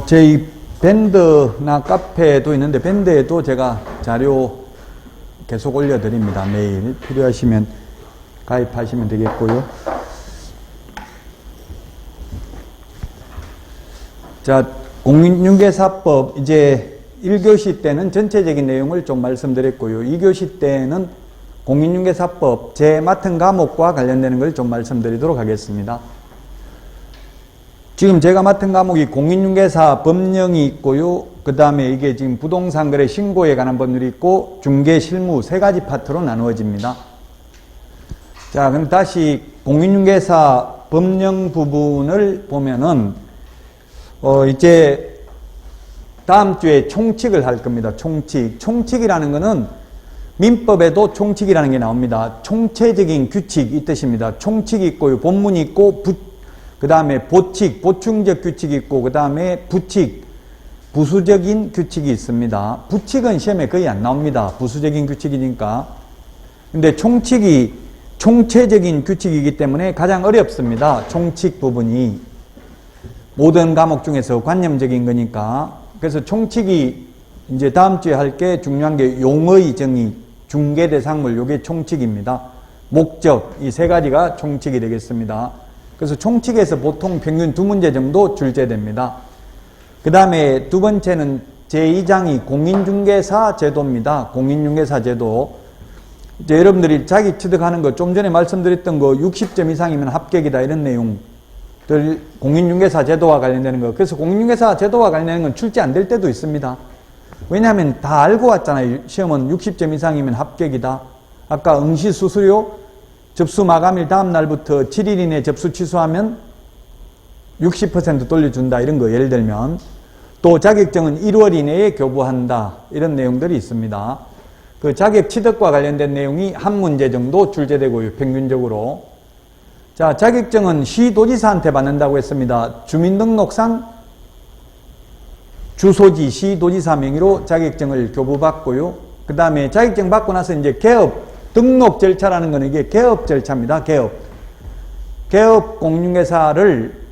제 밴드나 카페도 있는데 밴드에도 제가 자료 계속 올려드립니다. 매일 필요하시면 가입하시면 되겠고요. 자, 공인중개사법 이제 1교시 때는 전체적인 내용을 좀 말씀드렸고요. 2교시 때는 공인중개사법 제 맡은 과목과 관련되는 걸 좀 말씀드리도록 하겠습니다. 지금 제가 맡은 과목이 공인중개사 법령이 있고요. 그 다음에 이게 지금 부동산 거래 신고에 관한 법률이 있고 중개 실무 세 가지 파트로 나누어집니다. 자, 그럼 다시 공인중개사 법령 부분을 보면은 이제 다음 주에 총칙을 할 겁니다. 총칙. 총칙이라는 거는 민법에도 총칙이라는 게 나옵니다. 총체적인 규칙 이 뜻입니다. 총칙이 있고요. 본문이 있고 그 다음에 보칙, 보충적 규칙이 있고 그 다음에 부칙, 부수적인 규칙이 있습니다. 부칙은 시험에 거의 안 나옵니다. 부수적인 규칙이니까. 근데 총칙이 총체적인 규칙이기 때문에 가장 어렵습니다. 총칙 부분이. 모든 과목 중에서 관념적인 거니까. 그래서 총칙이 이제 다음 주에 할 게 중요한 게 용의 정의, 중개대상물, 요게 총칙입니다. 목적, 이 세 가지가 총칙이 되겠습니다. 그래서 총칙에서 보통 평균 2문제 정도 출제됩니다. 그 다음에 두 번째는 제2장이 공인중개사 제도입니다. 공인중개사 제도. 이제 여러분들이 자기 취득하는 거 좀 전에 말씀드렸던 거 60점 이상이면 합격이다 이런 내용들 공인중개사 제도와 관련되는 거. 그래서 공인중개사 제도와 관련되는 건 출제 안 될 때도 있습니다. 왜냐하면 다 알고 왔잖아요. 시험은 60점 이상이면 합격이다. 아까 응시수수료 접수 마감일 다음 날부터 7일 이내 접수 취소하면 60% 돌려준다 이런 거 예를 들면 또 자격증은 1월 이내에 교부한다 이런 내용들이 있습니다. 그 자격 취득과 관련된 내용이 한 문제 정도 출제되고요. 평균적으로. 자, 자격증은 시도지사한테 받는다고 했습니다. 주민등록상 주소지 시도지사 명의로 자격증을 교부받고요. 그 다음에 자격증 받고 나서 이제 개업 등록 절차라는 거는 이게 개업 절차입니다. 개업 공인중개사를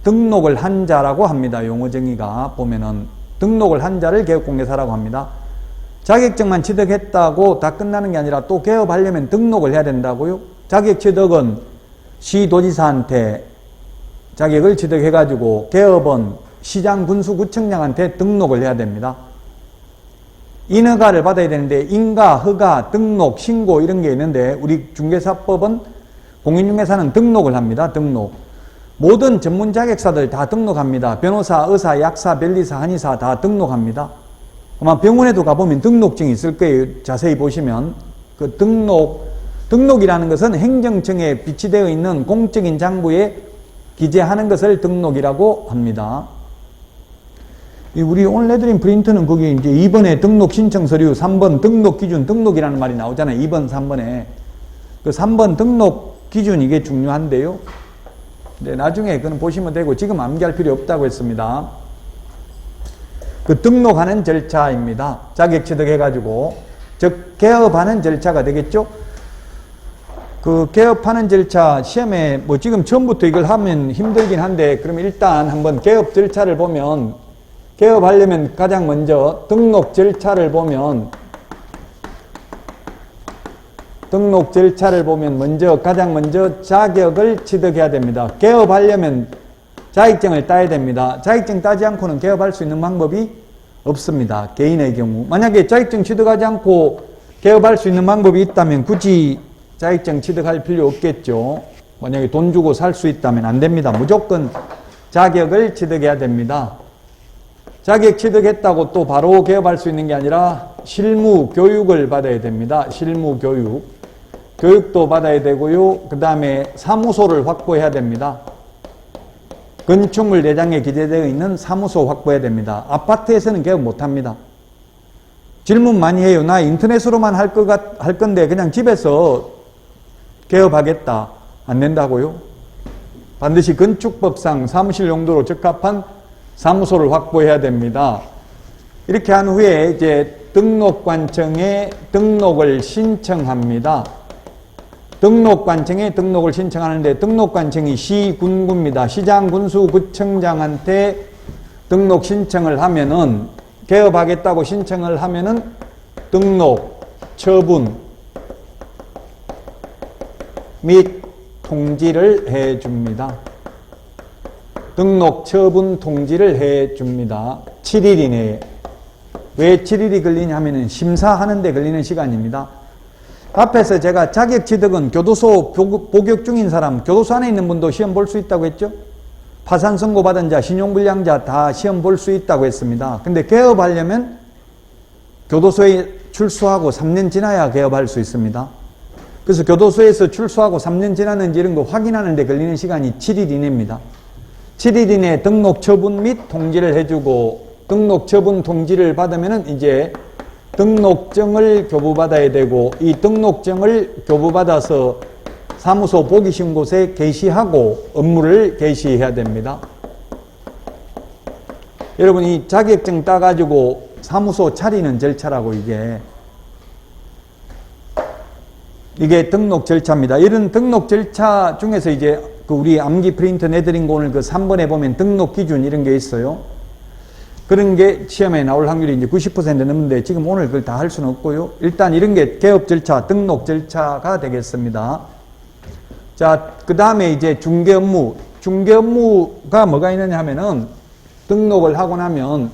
등록을 한 자라고 합니다. 용어 정의가 보면은 등록을 한 자를 개업공개사라고 합니다. 자격증만 취득했다고 다 끝나는 게 아니라 또 개업하려면 등록을 해야 된다고요. 자격 취득은 시도지사한테 자격을 취득해가지고 개업은 시장, 군수, 구청장한테 등록을 해야 됩니다. 인허가를 받아야 되는데 인가, 허가, 등록, 신고 이런 게 있는데 우리 중개사법은 공인중개사는 등록을 합니다. 등록. 모든 전문 자격사들 다 등록합니다. 변호사, 의사, 약사, 변리사, 한의사 다 등록합니다. 아마 병원에도 가보면 등록증이 있을 거예요. 자세히 보시면. 그 등록이라는 것은 행정청에 비치되어 있는 공적인 장부에 기재하는 것을 등록이라고 합니다. 우리 오늘 내드린 프린트는 거기 이제 2번에 등록 신청 서류, 3번 등록 기준, 등록이라는 말이 나오잖아요. 2번, 3번에. 그 3번 등록 기준 이게 중요한데요. 네, 나중에 그건 보시면 되고 지금 암기할 필요 없다고 했습니다. 그 등록하는 절차입니다. 자격 취득해가지고. 즉, 개업하는 절차가 되겠죠? 그 개업하는 절차 시험에 뭐 지금 처음부터 이걸 하면 힘들긴 한데 그러면 일단 한번 개업 절차를 보면 개업하려면 가장 먼저 등록 절차를 보면 가장 먼저 자격을 취득해야 됩니다. 개업하려면 자격증을 따야 됩니다. 자격증 따지 않고는 개업할 수 있는 방법이 없습니다. 개인의 경우. 만약에 자격증 취득하지 않고 개업할 수 있는 방법이 있다면 굳이 자격증 취득할 필요 없겠죠. 만약에 돈 주고 살 수 있다면 안 됩니다. 무조건 자격을 취득해야 됩니다. 자격 취득했다고 또 바로 개업할 수 있는 게 아니라 실무 교육을 받아야 됩니다. 실무 교육. 교육도 받아야 되고요. 그 다음에 사무소를 확보해야 됩니다. 건축물 내장에 기재되어 있는 사무소 확보해야 됩니다. 아파트에서는 개업 못합니다. 질문 많이 해요. 나 인터넷으로만 할 건데 그냥 집에서 개업하겠다. 안 된다고요? 반드시 건축법상 사무실 용도로 적합한 사무소를 확보해야 됩니다. 이렇게 한 후에 이제 등록관청에 등록을 신청합니다. 등록관청에 등록을 신청하는데 등록관청이 시군구입니다. 시장, 군수, 구청장한테 등록 신청을 하면은, 개업하겠다고 신청을 하면은 등록, 처분 및 통지를 해 줍니다. 등록, 처분, 통지를 해 줍니다. 7일 이내에. 왜 7일이 걸리냐 하면은 심사하는 데 걸리는 시간입니다. 앞에서 제가 자격취득은 교도소 복역 중인 사람, 교도소 안에 있는 분도 시험 볼 수 있다고 했죠? 파산 선고받은 자, 신용불량자 다 시험 볼 수 있다고 했습니다. 근데 개업하려면 교도소에 출소하고 3년 지나야 개업할 수 있습니다. 그래서 교도소에서 출소하고 3년 지났는지 이런 거 확인하는 데 걸리는 시간이 7일 이내입니다. 7일 이내에 등록, 처분 및 통지를 해주고, 등록, 처분, 통지를 받으면은 이제 등록증을 교부받아야 되고, 이 등록증을 교부받아서 사무소 보기신 곳에 게시하고 업무를 개시해야 됩니다. 여러분, 이 자격증 따가지고 사무소 차리는 절차라고 이게 등록 절차입니다. 이런 등록 절차 중에서 이제 그 우리 암기 프린트 내드린 거 오늘 그 3번에 보면 등록 기준 이런 게 있어요. 그런 게 시험에 나올 확률이 이제 90% 넘는데 지금 오늘 그걸 다 할 수는 없고요. 일단 이런 게 개업 절차, 등록 절차가 되겠습니다. 자, 그 다음에 이제 중개 업무. 중개 업무가 뭐가 있느냐 하면은 등록을 하고 나면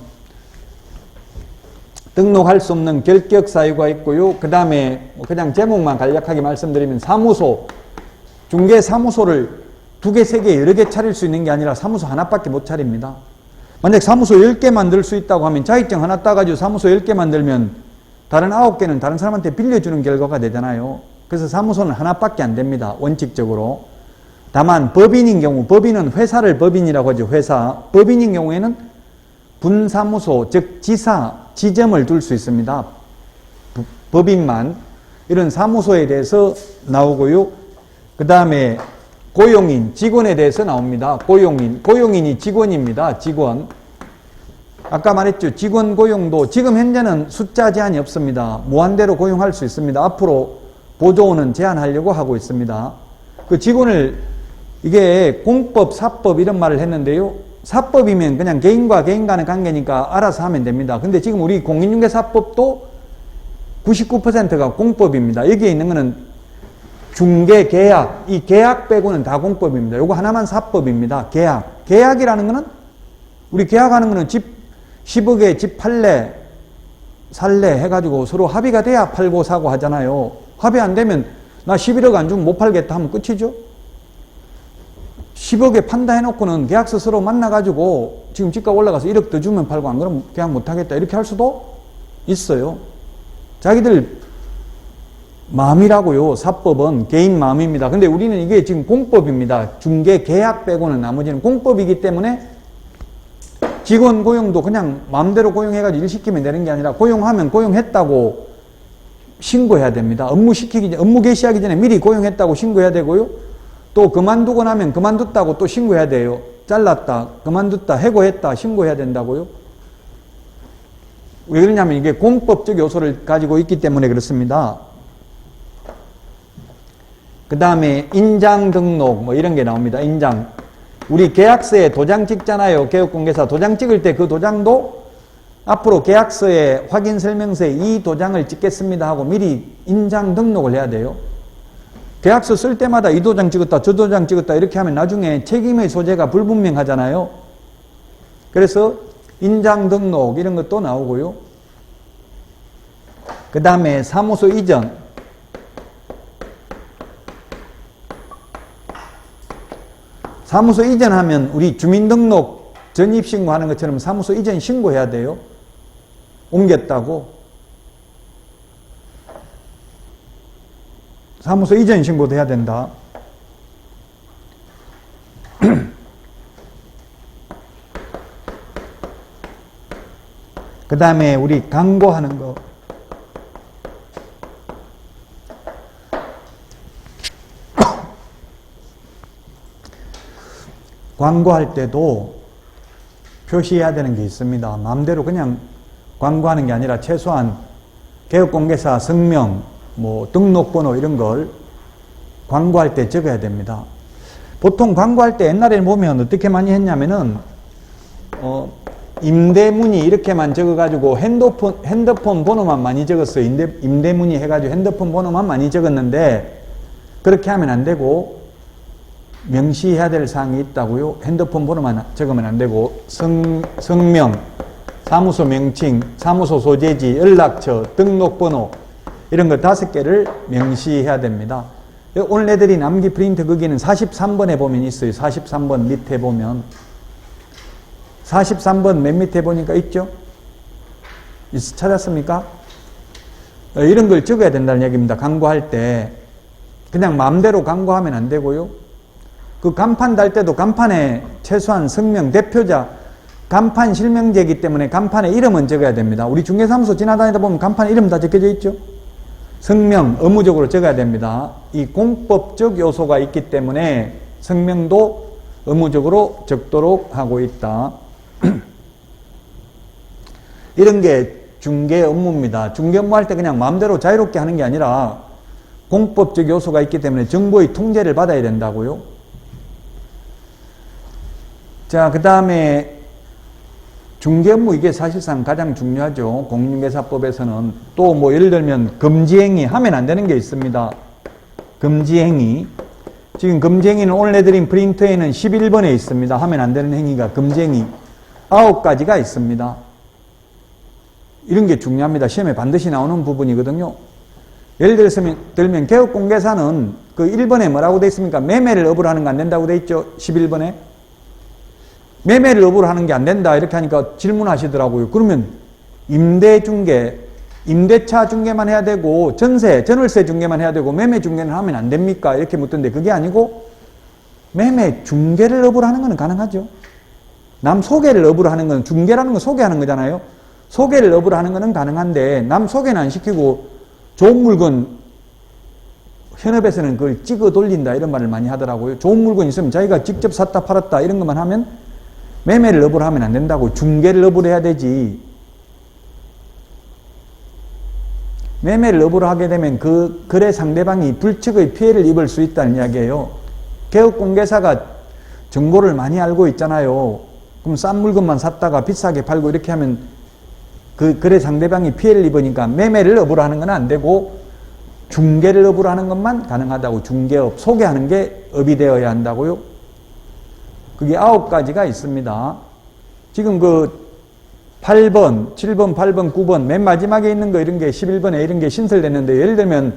등록할 수 없는 결격 사유가 있고요. 그 다음에 그냥 제목만 간략하게 말씀드리면 사무소, 중개 사무소를 2개, 3개, 여러 개 차릴 수 있는 게 아니라 사무소 하나밖에 못 차립니다. 만약 사무소 10개 만들 수 있다고 하면 자격증 하나 따가지고 사무소 10개 만들면 다른 9개는 다른 사람한테 빌려주는 결과가 되잖아요. 그래서 사무소는 하나밖에 안 됩니다. 원칙적으로. 다만 법인인 경우, 법인은 회사를 법인이라고 하죠. 회사. 법인인 경우에는 분사무소, 즉 지사, 지점을 둘 수 있습니다. 법인만. 이런 사무소에 대해서 나오고요. 그 다음에 고용인, 직원에 대해서 나옵니다. 고용인. 고용인이 직원입니다. 직원. 아까 말했죠. 직원 고용도 지금 현재는 숫자 제한이 없습니다. 무한대로 고용할 수 있습니다. 앞으로 보조원은 제한하려고 하고 있습니다. 그 직원을 이게 공법, 사법 이런 말을 했는데요. 사법이면 그냥 개인과 개인 간의 관계니까 알아서 하면 됩니다. 근데 지금 우리 공인중개사법도 99%가 공법입니다. 여기에 있는 거는 중개, 계약, 이 계약 빼고는 다 공법입니다. 요거 하나만 사법입니다. 계약. 계약이라는 거는 우리 계약하는 거는 집 10억에 집 팔래, 살래 해가지고 서로 합의가 돼야 팔고 사고 하잖아요. 합의 안 되면 나 11억 안 주면 못 팔겠다 하면 끝이죠. 10억에 판다 해놓고는 계약서 서로 만나가지고 지금 집값 올라가서 1억 더 주면 팔고 안 그러면 계약 못하겠다 이렇게 할 수도 있어요. 자기들 마음이라고요. 사법은 개인 마음입니다. 근데 우리는 이게 지금 공법입니다. 중개 계약 빼고는 나머지는 공법이기 때문에 직원 고용도 그냥 마음대로 고용해가지고 일 시키면 되는 게 아니라 고용하면 고용했다고 신고해야 됩니다. 업무 개시하기 전에 미리 고용했다고 신고해야 되고요. 또 그만두고 나면 그만뒀다고 또 신고해야 돼요. 잘랐다, 그만뒀다, 해고했다 신고해야 된다고요. 왜 그러냐면 이게 공법적 요소를 가지고 있기 때문에 그렇습니다. 그 다음에 인장 등록 뭐 이런 게 나옵니다. 인장. 우리 계약서에 도장 찍잖아요. 개업공개사 도장 찍을 때 그 도장도 앞으로 계약서에 확인설명서에 이 도장을 찍겠습니다 하고 미리 인장 등록을 해야 돼요. 계약서 쓸 때마다 이 도장 찍었다 저 도장 찍었다 이렇게 하면 나중에 책임의 소재가 불분명하잖아요. 그래서 인장 등록 이런 것도 나오고요. 그 다음에 사무소 이전. 사무소 이전하면 우리 주민등록 전입신고하는 것처럼 사무소 이전 신고해야 돼요. 옮겼다고. 사무소 이전 신고도 해야 된다. 그 다음에 우리 광고하는 거. 광고할 때도 표시해야 되는 게 있습니다. 마음대로 그냥 광고하는 게 아니라 최소한 개업공개사 성명, 뭐 등록번호 이런 걸 광고할 때 적어야 됩니다. 보통 광고할 때 옛날에는 보면 어떻게 많이 했냐면은 임대문의 이렇게만 적어가지고 핸드폰 번호만 많이 적었어요. 임대문의 해가지고 핸드폰 번호만 많이 적었는데 그렇게 하면 안 되고 명시해야 될 사항이 있다고요. 핸드폰 번호만 적으면 안 되고 성명, 사무소 명칭, 사무소 소재지, 연락처, 등록번호 이런 거 5개를 명시해야 됩니다. 오늘 내드린 암기 프린트 거기는 43번에 보면 있어요. 43번 밑에 보면 43번 맨 밑에 보니까 있죠? 찾았습니까? 이런 걸 적어야 된다는 얘기입니다. 광고할 때 그냥 마음대로 광고하면 안 되고요. 그 간판 달 때도 간판에 최소한 성명, 대표자, 간판 실명제이기 때문에 간판에 이름은 적어야 됩니다. 우리 중개사무소 지나다니다 보면 간판에 이름 다 적혀져 있죠? 성명 의무적으로 적어야 됩니다. 이 공법적 요소가 있기 때문에 성명도 의무적으로 적도록 하고 있다. 이런 게 중개 업무입니다. 중개 업무 할 때 그냥 마음대로 자유롭게 하는 게 아니라 공법적 요소가 있기 때문에 정부의 통제를 받아야 된다고요. 자, 그 다음에 중개 업무 이게 사실상 가장 중요하죠. 공인중개사법에서는 또 뭐 예를 들면 금지행위 하면 안 되는 게 있습니다. 금지행위. 지금 금지행위는 오늘 내드린 프린트에는 11번에 있습니다. 하면 안 되는 행위가 금지행위 9가지가 있습니다. 이런 게 중요합니다. 시험에 반드시 나오는 부분이거든요. 예를 들면 개업공개사는 그 1번에 뭐라고 돼 있습니까? 매매를 업으로 하는 거 안 된다고 돼 있죠. 11번에. 매매를 업으로 하는 게 안 된다 이렇게 하니까 질문하시더라고요. 그러면 임대중개, 임대차 중개만 해야 되고 전월세 중개만 해야 되고 매매 중개는 하면 안 됩니까? 이렇게 묻던데 그게 아니고 매매 중개를 업으로 하는 건 가능하죠. 남 소개를 업으로 하는 건 중개라는 건 소개하는 거잖아요. 소개를 업으로 하는 거는 가능한데 남 소개는 안 시키고 좋은 물건 현업에서는 그걸 찍어 돌린다 이런 말을 많이 하더라고요. 좋은 물건 있으면 자기가 직접 샀다 팔았다 이런 것만 하면 매매를 업으로 하면 안 된다고 중개를 업으로 해야 되지. 매매를 업으로 하게 되면 그 거래 상대방이 불측의 피해를 입을 수 있다는 이야기예요. 개업공개사가 정보를 많이 알고 있잖아요. 그럼 싼 물건만 샀다가 비싸게 팔고 이렇게 하면 그 거래 상대방이 피해를 입으니까 매매를 업으로 하는 건 안 되고 중개를 업으로 하는 것만 가능하다고. 중개업, 소개하는 게 업이 되어야 한다고요. 그게 9가지가 있습니다. 지금 그 8번, 7번, 8번, 9번 맨 마지막에 있는 거 이런 게 11번에 이런 게 신설됐는데 예를 들면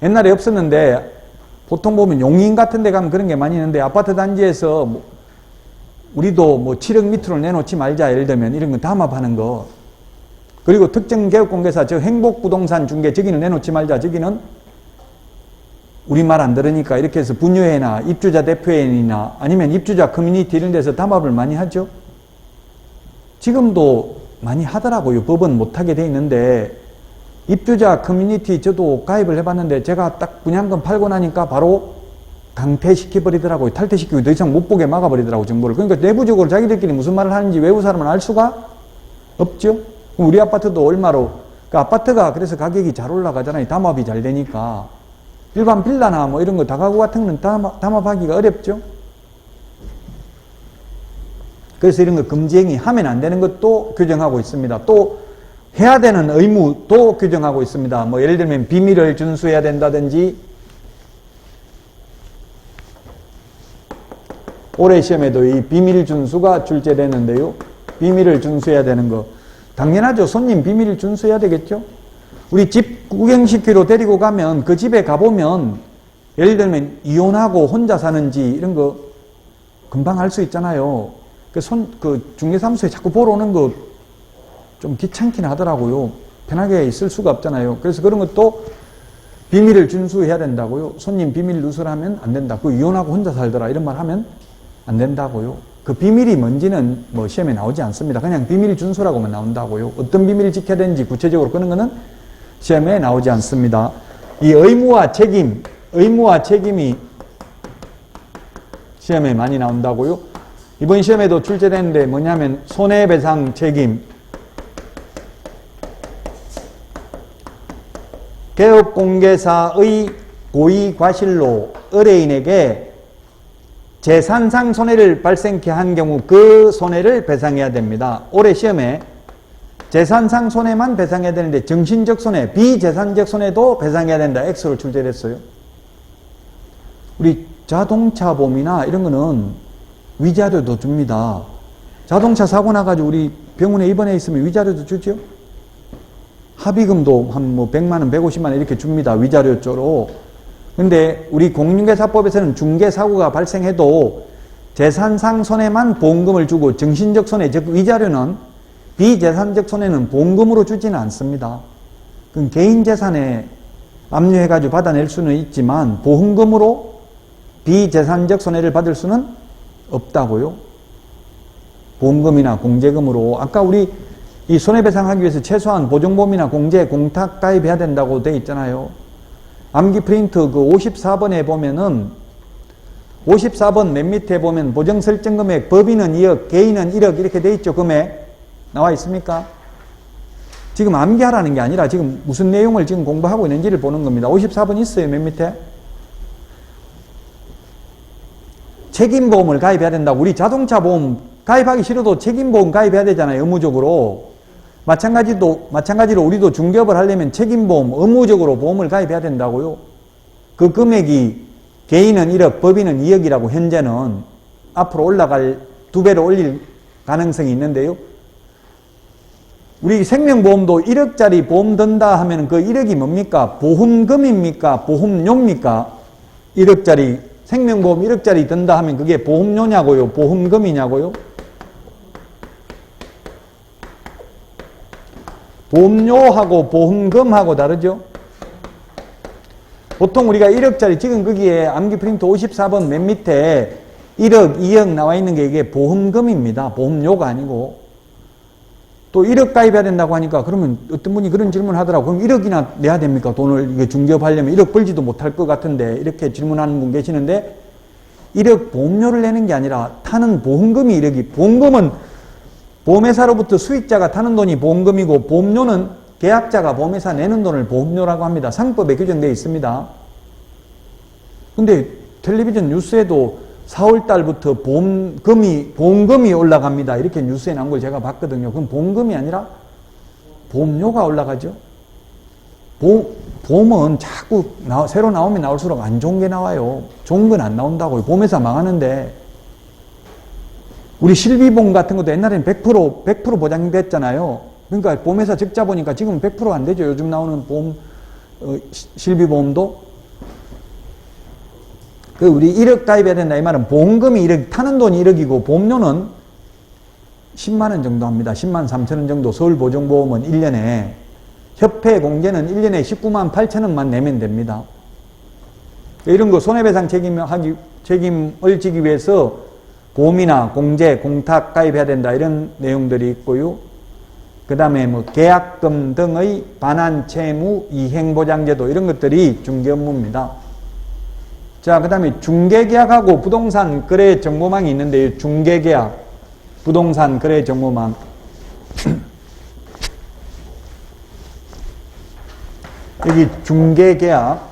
옛날에 없었는데 보통 보면 용인 같은 데 가면 그런 게 많이 있는데 아파트 단지에서 우리도 뭐 7억 밑으로 내놓지 말자 예를 들면 이런 거 담합하는 거. 그리고 특정 개업공개사 저 행복부동산 중개 저기는 내놓지 말자 저기는 우리 말 안 들으니까 이렇게 해서 분유회나 입주자 대표회나 아니면 입주자 커뮤니티 이런 데서 담합을 많이 하죠. 지금도 많이 하더라고요. 법은 못하게 돼 있는데 입주자 커뮤니티 저도 가입을 해봤는데 제가 딱 분양권 팔고 나니까 바로 강퇴시켜버리더라고요. 탈퇴시키고 더 이상 못 보게 막아버리더라고요. 정보를. 그러니까 내부적으로 자기들끼리 무슨 말을 하는지 외부 사람은 알 수가 없죠. 우리 아파트도 얼마로 그 아파트가 그래서 가격이 잘 올라가잖아요. 담합이 잘 되니까. 일반 빌라나 뭐 이런 거 다가구 같은 거는 담합하기가 어렵죠. 그래서 이런 거 금지행위 하면 안 되는 것도 규정하고 있습니다. 또 해야 되는 의무도 규정하고 있습니다. 뭐 예를 들면 비밀을 준수해야 된다든지 올해 시험에도 이 비밀 준수가 출제됐는데요. 비밀을 준수해야 되는 거 당연하죠. 손님 비밀을 준수해야 되겠죠. 우리 집 구경시키러 데리고 가면 그 집에 가보면 예를 들면 이혼하고 혼자 사는지 이런 거 금방 알 수 있잖아요. 그 중개사무소에 자꾸 보러 오는 거 좀 귀찮긴 하더라고요. 편하게 있을 수가 없잖아요. 그래서 그런 것도 비밀을 준수해야 된다고요. 손님 비밀 누설하면 안 된다. 그 이혼하고 혼자 살더라 이런 말 하면 안 된다고요. 그 비밀이 뭔지는 뭐 시험에 나오지 않습니다. 그냥 비밀 준수라고만 나온다고요. 어떤 비밀을 지켜야 되는지 구체적으로 그런 거는 시험에 나오지 않습니다. 이 의무와 책임이 시험에 많이 나온다고요. 이번 시험에도 출제되는데 뭐냐면 손해배상 책임, 개업공개사의 고의과실로 의뢰인에게 재산상 손해를 발생케 한 경우 그 손해를 배상해야 됩니다. 올해 시험에 재산상 손해만 배상해야 되는데 정신적 손해, 비재산적 손해도 배상해야 된다. X로 출제를 했어요. 우리 자동차 보험이나 이런 거는 위자료도 줍니다. 자동차 사고 나가지고 우리 병원에 입원해 있으면 위자료도 주죠. 합의금도 한 뭐 100만 원, 150만 원 이렇게 줍니다. 위자료 쪽으로. 근데 우리 공인중개사법에서는 중개사고가 발생해도 재산상 손해만 보험금을 주고 정신적 손해, 즉 위자료는 비재산적 손해는 보험금으로 주지는 않습니다. 그럼 개인 재산에 압류해가지고 받아낼 수는 있지만 보험금으로 비재산적 손해를 받을 수는 없다고요. 보험금이나 공제금으로. 아까 우리 이 손해배상하기 위해서 최소한 보증보험이나 공제, 공탁 가입해야 된다고 돼 있잖아요. 암기 프린트 그 54번에 보면은 54번 맨 밑에 보면 보정 설정 금액 법인은 2억, 개인은 1억 이렇게 돼 있죠. 금액 나와 있습니까? 지금 암기하라는 게 아니라 지금 무슨 내용을 지금 공부하고 있는지를 보는 겁니다. 54번 있어요. 맨 밑에. 책임보험을 가입해야 된다고. 우리 자동차 보험 가입하기 싫어도 책임보험 가입해야 되잖아요. 의무적으로. 마찬가지로 우리도 중개업을 하려면 책임보험 의무적으로 보험을 가입해야 된다고요. 그 금액이 개인은 1억, 법인은 2억이라고 현재는 앞으로 올라갈 2배로 올릴 가능성이 있는데요. 우리 생명보험도 1억짜리 보험 든다 하면 그 1억이 뭡니까? 보험금입니까? 보험료입니까? 1억짜리 생명보험 1억짜리 든다 하면 그게 보험료냐고요? 보험금이냐고요? 보험료하고 보험금하고 다르죠? 보통 우리가 1억짜리 지금 거기에 암기 프린트 54번 맨 밑에 1억, 2억 나와 있는 게 이게 보험금입니다. 보험료가 아니고. 또 1억 가입해야 된다고 하니까 그러면 어떤 분이 그런 질문을 하더라고. 그럼 1억이나 내야 됩니까? 돈을 이게 중개업하려면 1억 벌지도 못할 것 같은데 이렇게 질문하는 분 계시는데 1억 보험료를 내는 게 아니라 타는 보험금이 1억이 보험금은 보험회사로부터 수익자가 타는 돈이 보험금이고 보험료는 계약자가 보험회사 내는 돈을 보험료라고 합니다. 상법에 규정되어 있습니다. 근데 텔레비전 뉴스에도 4월달부터 보험금이 올라갑니다. 이렇게 뉴스에 나온 걸 제가 봤거든요. 그럼 보험금이 아니라 보험료가 올라가죠. 보험은 자꾸 새로 나오면 나올수록 안 좋은 게 나와요. 좋은 건 안 나온다고요. 보험회사 망하는데. 우리 실비보험 같은 것도 옛날에는 100% 보장됐잖아요. 그러니까 보험회사 적자 보니까 지금 100% 안 되죠. 요즘 나오는 보험, 실비보험도. 우리 1억 가입해야 된다 이 말은 보험금이 1억, 타는 돈이 1억이고 보험료는 10만 원 정도 합니다. 10만 3천 원 정도. 서울보증보험은 1년에. 협회 공제는 1년에 19만 8천 원만 내면 됩니다. 이런 거 손해배상 책임을 지기 위해서 보험이나 공제, 공탁 가입해야 된다 이런 내용들이 있고요. 그 다음에 뭐 계약금 등의 반환 채무 이행보장제도 이런 것들이 중개 업무입니다. 자, 그 다음에 중개계약하고 부동산 거래 정보망이 있는데요. 중개계약, 부동산 거래 정보망. 여기 중개계약,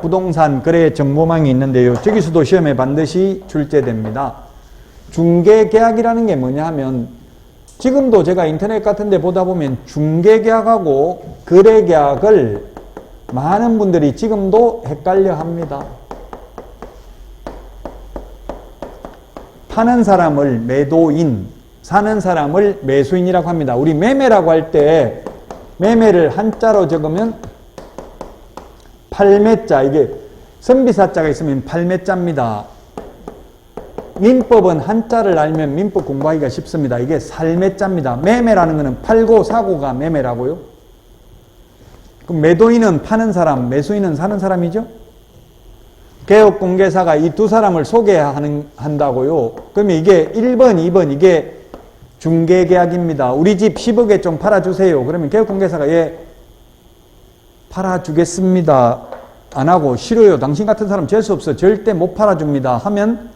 부동산 거래 정보망이 있는데요. 저기서도 시험에 반드시 출제됩니다. 중개계약이라는 게 뭐냐 하면 지금도 제가 인터넷 같은 데 보다 보면 중개계약하고 거래계약을 많은 분들이 지금도 헷갈려 합니다. 파는 사람을 매도인, 사는 사람을 매수인이라고 합니다. 우리 매매라고 할 때 매매를 한자로 적으면 팔매자, 이게 선비사자가 있으면 팔매자입니다. 민법은 한자를 알면 민법 공부하기가 쉽습니다. 이게 살매자입니다. 매매라는 것은 팔고 사고가 매매라고요. 그럼 매도인은 파는 사람, 매수인은 사는 사람이죠. 개업공개사가 이 두 사람을 소개한다고요. 그러면 이게 1번, 2번 이게 중개계약입니다. 우리 집 10억에 좀 팔아주세요. 그러면 개업공개사가 예, 팔아주겠습니다. 안 하고 싫어요. 당신 같은 사람 재수 없어. 절대 못 팔아줍니다. 하면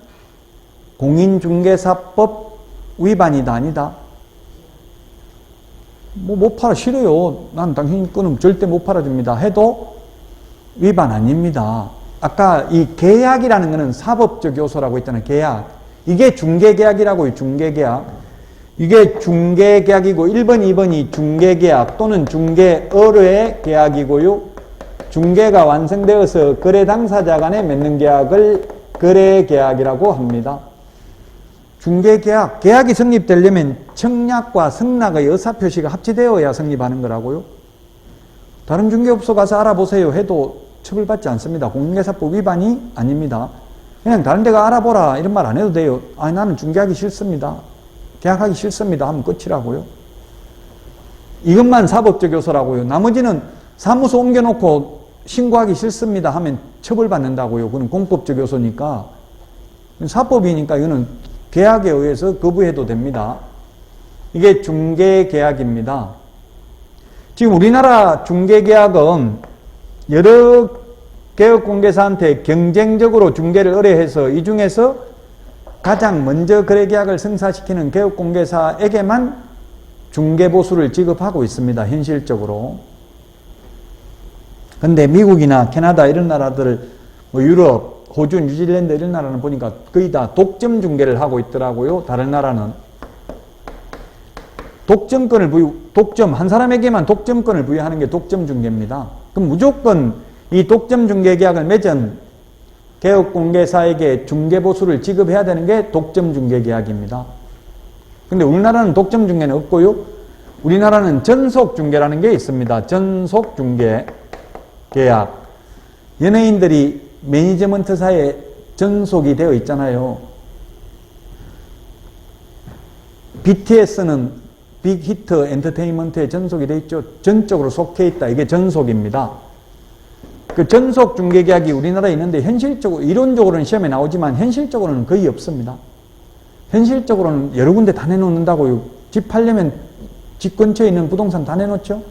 공인중개사법 위반이다 아니다? 못 팔아 싫어요. 난 당신 거는 절대 못 팔아줍니다. 해도 위반 아닙니다. 아까 이 계약이라는 것은 사법적 요소라고 했잖아요. 계약. 이게 중개계약이라고요. 중개계약. 이게 중개계약이고 1번, 2번이 중개계약 또는 중개의뢰 계약이고요. 중개가 완성되어서 거래 당사자 간에 맺는 계약을 거래계약이라고 합니다. 중개계약, 계약이 성립되려면 청약과 승낙의 의사표시가 합치되어야 성립하는 거라고요. 다른 중개업소 가서 알아보세요 해도 처벌받지 않습니다. 공인중개사법 위반이 아닙니다. 그냥 다른 데가 알아보라 이런 말 안 해도 돼요. 아니 나는 중개하기 싫습니다. 계약하기 싫습니다 하면 끝이라고요. 이것만 사법적 요소라고요. 나머지는 사무소 옮겨놓고 신고하기 싫습니다 하면 처벌받는다고요. 그건 공법적 요소니까. 사법이니까 이거는 계약에 의해서 거부해도 됩니다. 이게 중개계약입니다. 지금 우리나라 중개계약은 여러 개업공개사한테 경쟁적으로 중개를 의뢰해서 이 중에서 가장 먼저 거래계약을 성사시키는 개업공개사에게만 중개보수를 지급하고 있습니다. 현실적으로. 근데 미국이나 캐나다 이런 나라들, 유럽, 호주, 뉴질랜드 이런 나라는 보니까 거의 다 독점 중개를 하고 있더라고요. 다른 나라는. 독점권을 한 사람에게만 독점권을 부여하는 게 독점 중개입니다. 그럼 무조건 이 독점 중개 계약을 맺은 개업공개사에게 중개보수를 지급해야 되는 게 독점 중개 계약입니다. 근데 우리나라는 독점 중개는 없고요. 우리나라는 전속 중개라는 게 있습니다. 전속 중개 계약. 연예인들이 매니지먼트사에 전속이 되어 있잖아요. BTS는 빅히트 엔터테인먼트에 전속이 되어 있죠. 전적으로 속해 있다. 이게 전속입니다. 그 전속 중개계약이 우리나라에 있는데 현실적으로, 이론적으로는 시험에 나오지만 현실적으로는 거의 없습니다. 현실적으로는 여러 군데 다 내놓는다고요. 집 팔려면 집 근처에 있는 부동산 다 내놓죠.